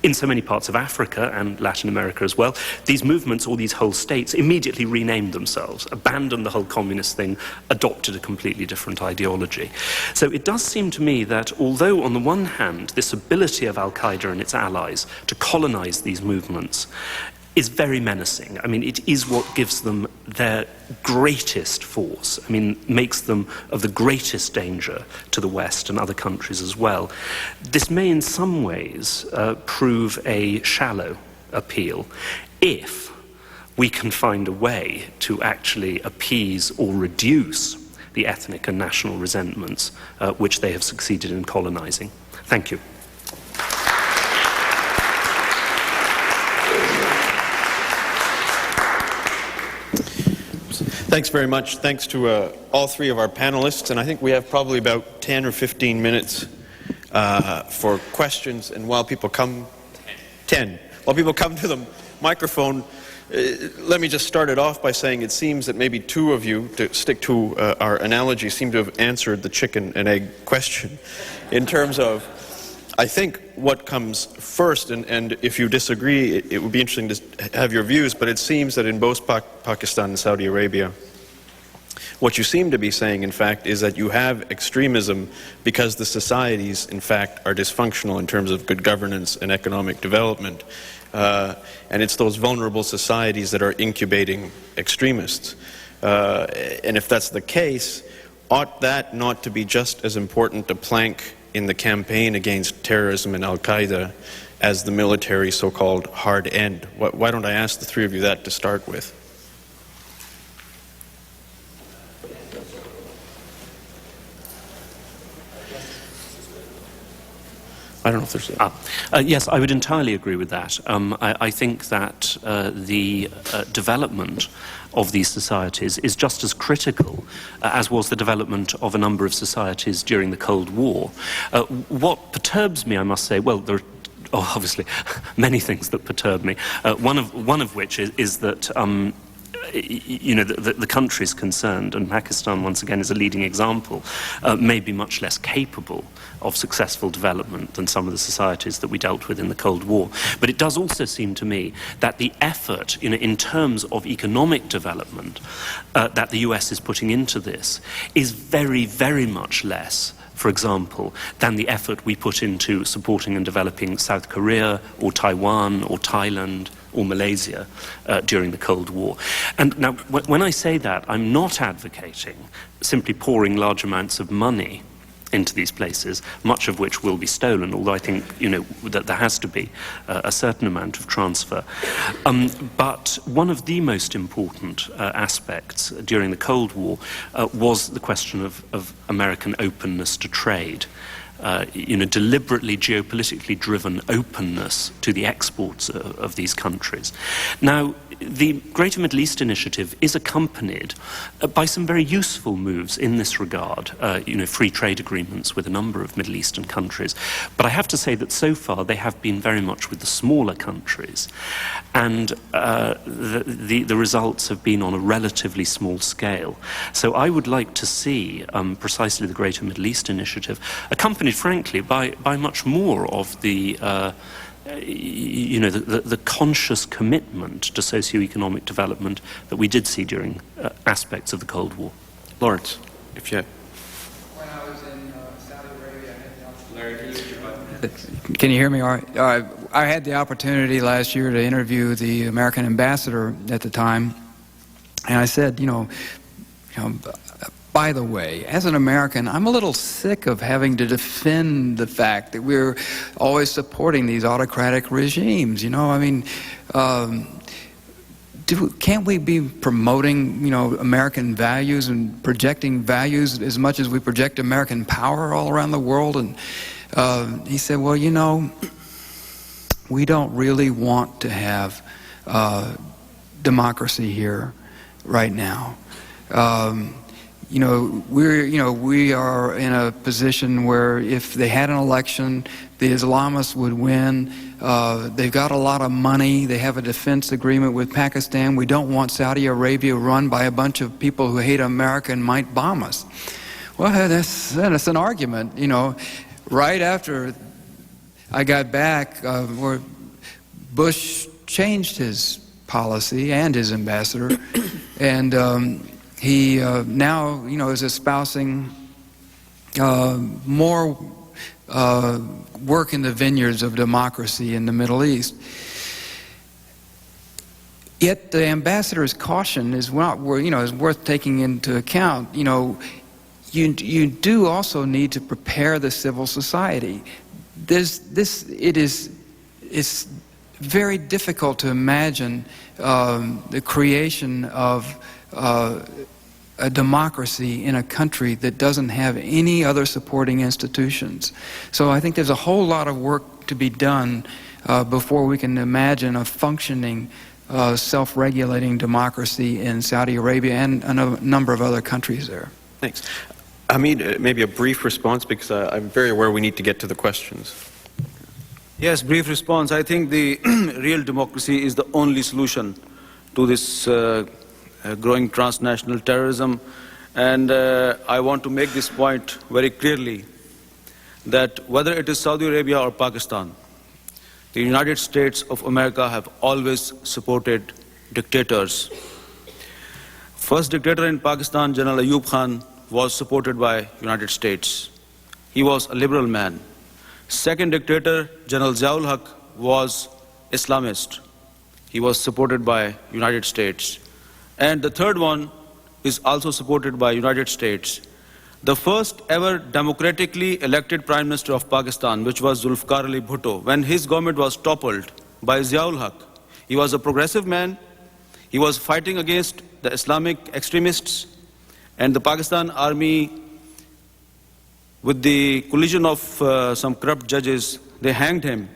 in so many parts of Africa and Latin America as well, these movements or these whole states immediately renamed themselves, abandoned the whole communist thing, adopted a completely different ideology. So it does seem to me that although on the one hand this ability of al-Qaeda and its allies to colonize these movements is very menacing. I mean, it is what gives them their greatest force. I mean, makes them of the greatest danger to the West and other countries as well. This may in some ways prove a shallow appeal if we can find a way to actually appease or reduce the ethnic and national resentments which they have succeeded in colonizing. Thank you. Thanks very much. Thanks to all three of our panelists. And I think we have probably about 10 or 15 minutes for questions. And while people come, 10. While people come to the microphone, let me just start it off by saying it seems that maybe two of you, to stick to our analogy, seem to have answered the chicken and egg question in terms of, I think what comes first, and if you disagree, it would be interesting to have your views, but it seems that in both Pakistan and Saudi Arabia, what you seem to be saying, in fact, is that you have extremism because the societies, in fact, are dysfunctional in terms of good governance and economic development. And it's those vulnerable societies that are incubating extremists. And if that's the case, ought that not to be just as important a plank in the campaign against terrorism and al-Qaeda as the military so-called hard end? Why don't I ask the three of you that to start with? I don't know if there's yes, I would entirely agree with that. I think that the development of these societies is just as critical as was the development of a number of societies during the Cold War. What perturbs me, I must say, well, there are obviously many things that perturb me. One of which is that you know, the countries concerned, and Pakistan once again is a leading example, may be much less capable of successful development than some of the societies that we dealt with in the Cold War. But it does also seem to me that the effort in terms of economic development that the US is putting into this is very, very much less, for example, than the effort we put into supporting and developing South Korea or Taiwan or Thailand or Malaysia during the Cold War. And now, when I say that, I'm not advocating simply pouring large amounts of money into these places, much of which will be stolen, although I think, you know, that there has to be a certain amount of transfer. But one of the most important aspects during the Cold War was the question of American openness to trade. You know, deliberately geopolitically driven openness to the exports of these countries. Now, the Greater Middle East Initiative is accompanied by some very useful moves in this regard, you know, free trade agreements with a number of Middle Eastern countries. But I have to say that so far they have been very much with the smaller countries, and the results have been on a relatively small scale. So I would like to see precisely the Greater Middle East Initiative accompanied, frankly, by much more of the you know, the conscious commitment to socio-economic development that we did see during aspects of the Cold War. Lawrence, if you... When I was in Saudi Arabia, I had the Can you hear me all right? I had the opportunity last year to interview the American ambassador at the time, and I said, you know, by the way, as an American, I'm a little sick of having to defend the fact that we're always supporting these autocratic regimes. You know, I mean, can't we be promoting, you know, American values and projecting values as much as we project American power all around the world? And he said, well, you know, we don't really want to have democracy here right now. You know, we are in a position where if they had an election, the Islamists would win. They've got a lot of money. They have a defense agreement with Pakistan. We don't want Saudi Arabia run by a bunch of people who hate America and might bomb us. Well, that's an argument, you know. Right after I got back, where Bush changed his policy and his ambassador, and he now, you know, is espousing more work in the vineyards of democracy in the Middle East. Yet the ambassador's caution is not, you know, is worth taking into account. You know, you do also need to prepare the civil society. It's very difficult to imagine the creation of a democracy in a country that doesn't have any other supporting institutions. So I think there's a whole lot of work to be done before we can imagine a functioning self-regulating democracy in Saudi Arabia and a number of other countries there. Thanks. Hamid, maybe a brief response, because I'm very aware we need to get to the questions. Yes, brief response. I think the real democracy is the only solution to this growing transnational terrorism. And I want to make this point very clearly, that whether it is Saudi Arabia or Pakistan, the United States of America have always supported dictators. First dictator in Pakistan, General Ayub Khan, was supported by United States. He was a liberal man. Second dictator, General Ziaul Haq, was Islamist. He was supported by United States. And the third one, is also supported by United States. The first ever democratically elected Prime Minister of Pakistan, which was Zulfikar Ali Bhutto, when his government was toppled by Ziaul Haq, he was a progressive man. He was fighting against the Islamic extremists, and the Pakistan army, with the collision of some corrupt judges, they hanged him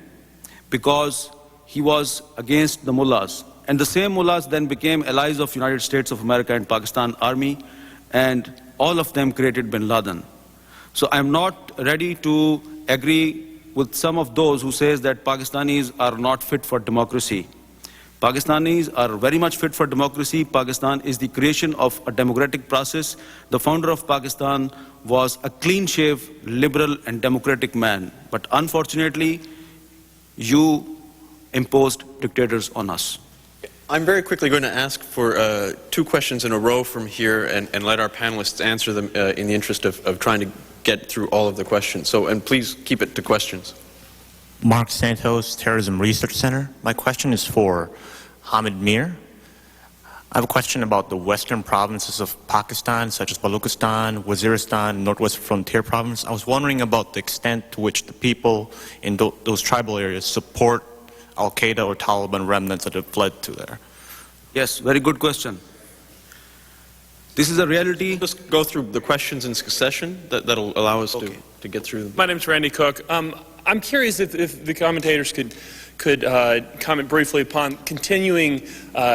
because he was against the mullahs. And the same mullahs then became allies of United States of America and Pakistan army, and all of them created bin Laden. So I'm not ready to agree with some of those who says that Pakistanis are not fit for democracy. Pakistanis are very much fit for democracy. Pakistan is the creation of a democratic process. The founder of Pakistan was a clean-shaved, liberal and democratic man. But unfortunately, you imposed dictators on us. I'm very quickly going to ask for 2 questions in a row from here and let our panelists answer them in the interest of trying to get through all of the questions. So, and please keep it to questions. Mark Santos, Terrorism Research Center. My question is for Hamid Mir. I have a question about the western provinces of Pakistan, such as Balochistan, Waziristan, Northwest Frontier Province. I was wondering about the extent to which the people in those tribal areas support al-Qaeda or Taliban remnants that have fled to there. Yes, very good question. This is a reality. Just go through the questions in succession. That'll allow us to get through them. My name's Randy Cook. I'm curious if the commentators could comment briefly upon continuing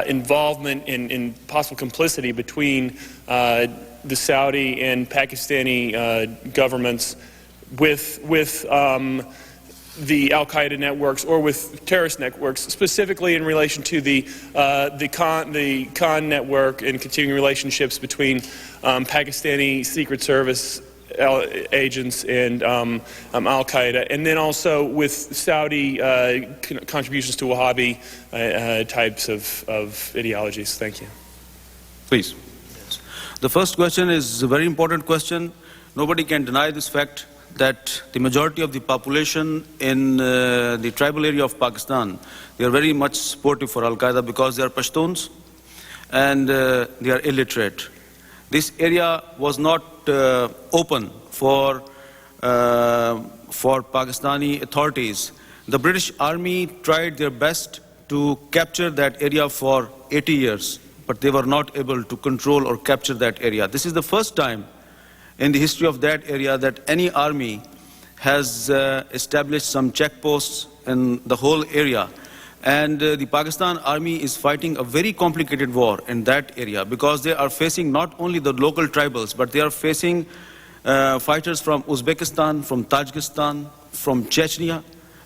involvement in possible complicity between the Saudi and Pakistani governments with the al-Qaeda networks or with terrorist networks, specifically in relation to the Khan network and continuing relationships between Pakistani Secret Service agents and al-Qaeda, and then also with Saudi contributions to Wahhabi types of ideologies. Thank you. Please. The first question is a very important question. Nobody can deny this fact that the majority of the population in the tribal area of Pakistan, they are very much supportive for al-Qaeda because they are Pashtuns and they are illiterate. This area was not open for Pakistani authorities. The British Army tried their best to capture that area for 80 years, but they were not able to control or capture that area. This is the first time in the history of that area that any army has established some checkposts in the whole area. And the Pakistan army is fighting a very complicated war in that area because they are facing not only the local tribals, but they are facing fighters from Uzbekistan, from Tajikistan, from Chechnya,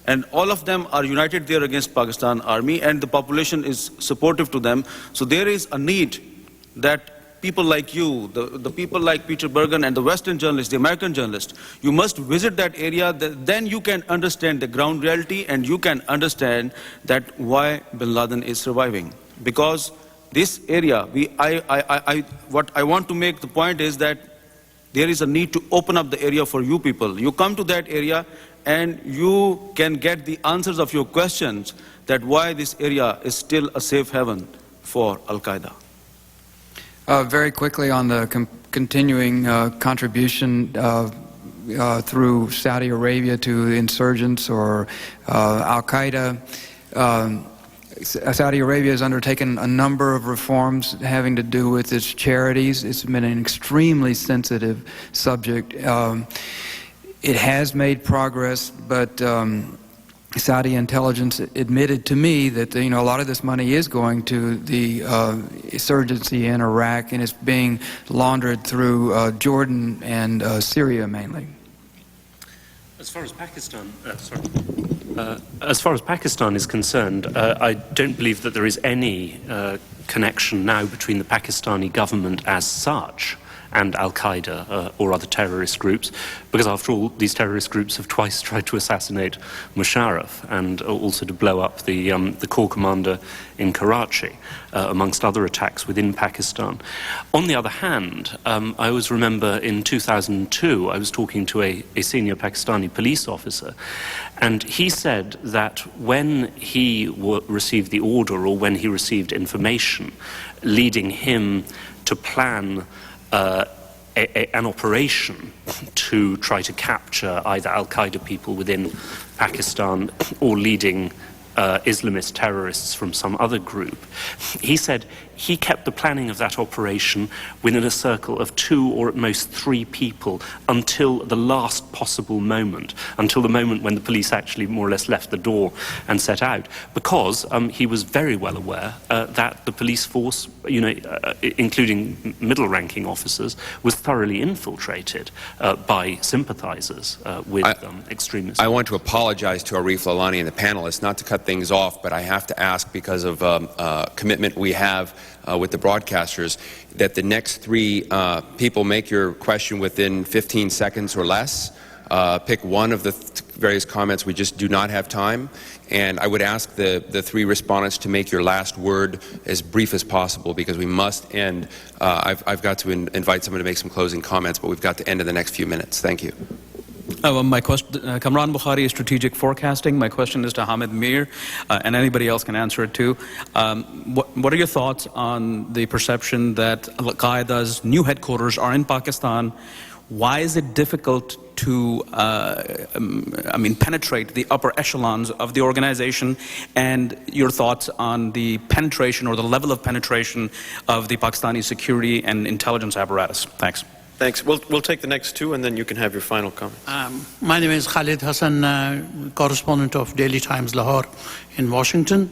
and all of them are united there against Pakistan army, and the population is supportive to them. So there is a need that people like you, the people like Peter Bergen and the Western journalists, the American journalists, you must visit that area. Then you can understand the ground reality and you can understand that why bin Laden is surviving. Because this area, what I want to make the point is that there is a need to open up the area for you people. You come to that area and you can get the answers of your questions that why this area is still a safe haven for al-Qaeda. Very quickly on the continuing contribution through Saudi Arabia to insurgents or al-Qaeda. Saudi Arabia has undertaken a number of reforms having to do with its charities. It's been an extremely sensitive subject. It has made progress, but Saudi intelligence admitted to me that a lot of this money is going to the insurgency in Iraq, and it's being laundered through Jordan and Syria mainly. As far as Pakistan is concerned, I don't believe that there is any connection now between the Pakistani government as such and al-Qaida or other terrorist groups, because after all, these terrorist groups have twice tried to assassinate Musharraf and also to blow up the corps commander in Karachi, amongst other attacks within Pakistan. On the other hand, I always remember in 2002, I was talking to a senior Pakistani police officer, and he said that when he received the order, or when he received information leading him to plan an operation to try to capture either al-Qaeda people within Pakistan or leading Islamist terrorists from some other group, he said he kept the planning of that operation within a circle of 2 or at most 3 people until the last possible moment, until the moment when the police actually more or less left the door and set out, because he was very well aware that the police force, including middle-ranking officers, was thoroughly infiltrated by sympathizers with extremists. I want to apologize to Arif Lalani and the panelists, not to cut things off, but I have to ask, because of commitment we have with the broadcasters, that the next 3 people make your question within 15 seconds or less. Pick one of the various comments. We just do not have time. And I would ask the 3 respondents to make your last word as brief as possible, because we must end. I've got to invite someone to make some closing comments, but we've got to end in the next few minutes. Thank you. My question, Kamran Bukhari, is strategic forecasting. My question is to Hamid Mir, and anybody else can answer it too. What are your thoughts on the perception that al-Qaeda's new headquarters are in Pakistan? Why is it difficult to, penetrate the upper echelons of the organization? And your thoughts on the penetration, or the level of penetration, of the Pakistani security and intelligence apparatus? Thanks. Thanks. We'll take the next 2, and then you can have your final comment. My name is Khalid Hassan, correspondent of Daily Times Lahore in Washington.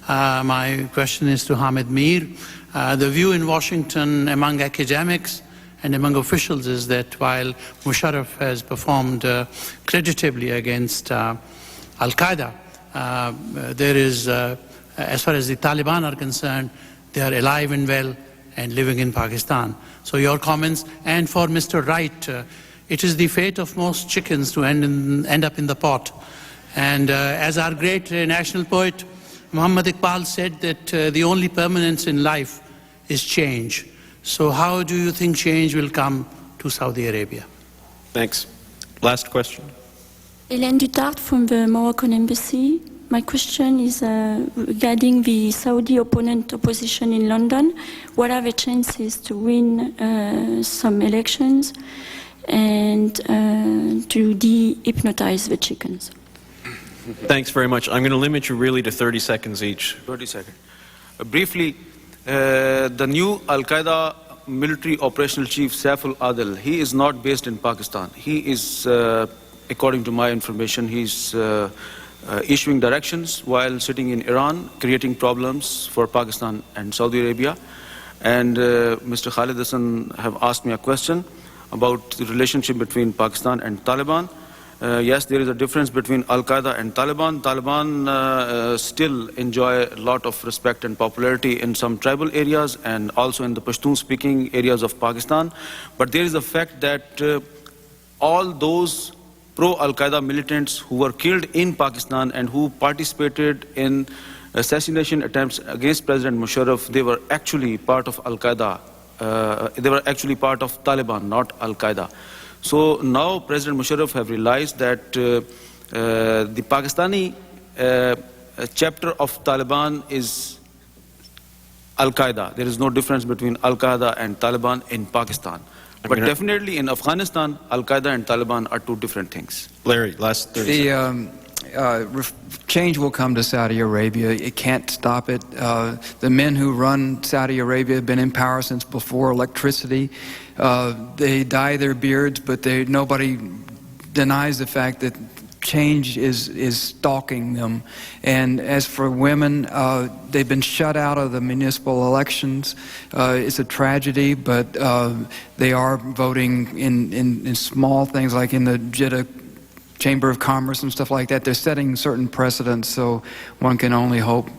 My question is to Hamid Mir. The view in Washington among academics and among officials is that while Musharraf has performed creditably against al-Qaeda, there is, as far as the Taliban are concerned, they are alive and well and living in Pakistan. So your comments. And for Mr. Wright, it is the fate of most chickens to end up in the pot. And as our great national poet Muhammad Iqbal said, that the only permanence in life is change. So how do you think change will come to Saudi Arabia? Thanks. Last question. Hélène Dutart from the Moroccan Embassy. My question is regarding the Saudi opposition in London. What are the chances to win some elections and to de-hypnotize the chickens? Thanks very much. I'm going to limit you really to 30 seconds each. 30 seconds. Briefly, the new al-Qaeda military operational chief, Saiful Adil, he is not based in Pakistan. He is, according to my information, he's issuing directions while sitting in Iran, creating problems for Pakistan and Saudi Arabia. And Mr. Khalid Hassan have asked me a question about the relationship between Pakistan and Taliban. Yes, there is a difference between al-Qaeda and Taliban. Taliban still enjoy a lot of respect and popularity in some tribal areas and also in the Pashtun-speaking areas of Pakistan. But there is a fact that all those pro-al-Qaeda militants who were killed in Pakistan and who participated in assassination attempts against President Musharraf, they were actually part of al-Qaeda. They were actually part of Taliban, not al-Qaeda. So now President Musharraf have realized that the Pakistani chapter of Taliban is al-Qaeda. There is no difference between al-Qaeda and Taliban in Pakistan. But definitely in Afghanistan, al-Qaeda and Taliban are 2 different things. Larry, last 30 seconds. Change will come to Saudi Arabia. It can't stop it. The men who run Saudi Arabia have been in power since before electricity. They dye their beards, but nobody denies the fact that change is stalking them. And as for women, they've been shut out of the municipal elections. It's a tragedy, but they are voting in small things, like in the Jeddah Chamber of Commerce and stuff like that. They're setting certain precedents, so one can only hope,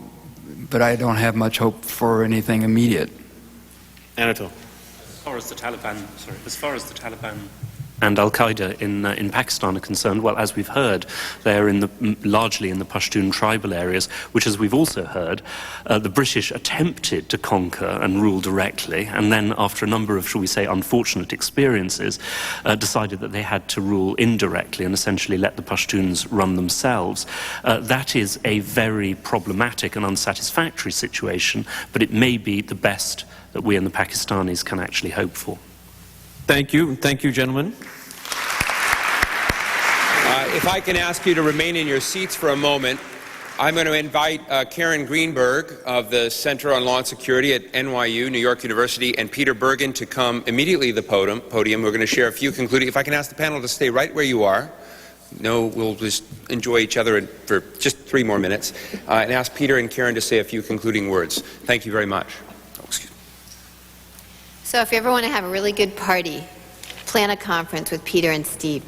but I don't have much hope for anything immediate. Anatol. far as the Taliban and al-Qaida in Pakistan are concerned, well, as we've heard, they're largely in the Pashtun tribal areas, which, as we've also heard, the British attempted to conquer and rule directly, and then, after a number of, shall we say, unfortunate experiences, decided that they had to rule indirectly and essentially let the Pashtuns run themselves. That is a very problematic and unsatisfactory situation, but it may be the best that we and the Pakistanis can actually hope for. Thank you. Thank you, gentlemen. If I can ask you to remain in your seats for a moment, I'm going to invite Karen Greenberg of the Center on Law and Security at NYU, New York University, and Peter Bergen to come immediately to the podium. We're going to share a few concluding. If I can ask the panel to stay right where you are. No, we'll just enjoy each other for just 3 more minutes, and ask Peter and Karen to say a few concluding words. Thank you very much. So if you ever want to have a really good party, plan a conference with Peter and Steve.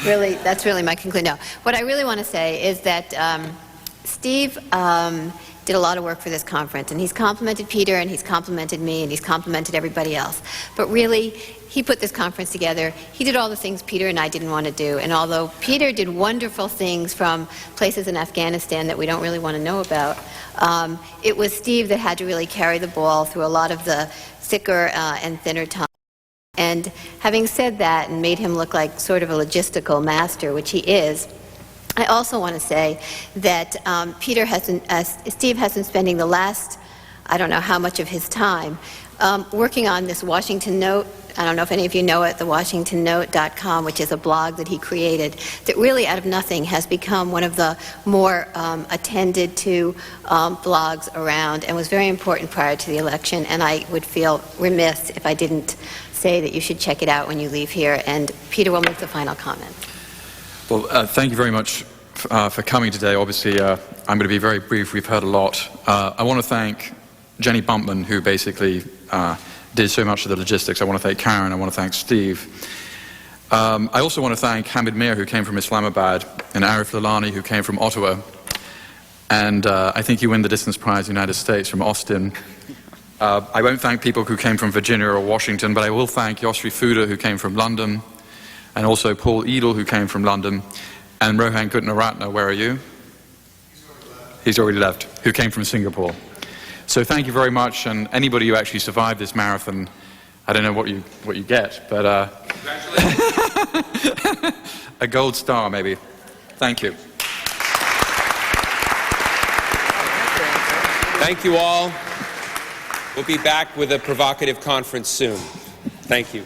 Really, that's really my conclusion. No, what I really want to say is that Steve did a lot of work for this conference, and he's complimented Peter, and he's complimented me, and he's complimented everybody else. But really, he put this conference together. He did all the things Peter and I didn't want to do. And although Peter did wonderful things from places in Afghanistan that we don't really want to know about, it was Steve that had to really carry the ball through a lot of the thicker and thinner times. And having said that and made him look like sort of a logistical master, which he is, I also want to say that Steve has been spending the last, I don't know how much of his time, working on this Washington Note. I don't know if any of you know it, the WashingtonNote.com, which is a blog that he created that really out of nothing has become one of the more attended to blogs around and was very important prior to the election. And I would feel remiss if I didn't say that you should check it out when you leave here. And Peter will make the final comment. Well, thank you very much for coming today. Obviously, I'm going to be very brief. We've heard a lot. I want to thank Jenny Bumpman, who basically did so much of the logistics. I want to thank Karen. I want to thank Steve. I also want to thank Hamid Mir, who came from Islamabad, and Arif Lalani, who came from Ottawa. And I think you win the distance prize in the United States from Austin. I won't thank people who came from Virginia or Washington, but I will thank Yosri Fuda, who came from London, and also Paul Edel, who came from London, and Rohan Kutnaratne, where are you? He's already left, who came from Singapore. So thank you very much, and anybody who actually survived this marathon, I don't know what you get, but a gold star maybe. Thank you. Thank you all. We'll be back with a provocative conference soon. Thank you.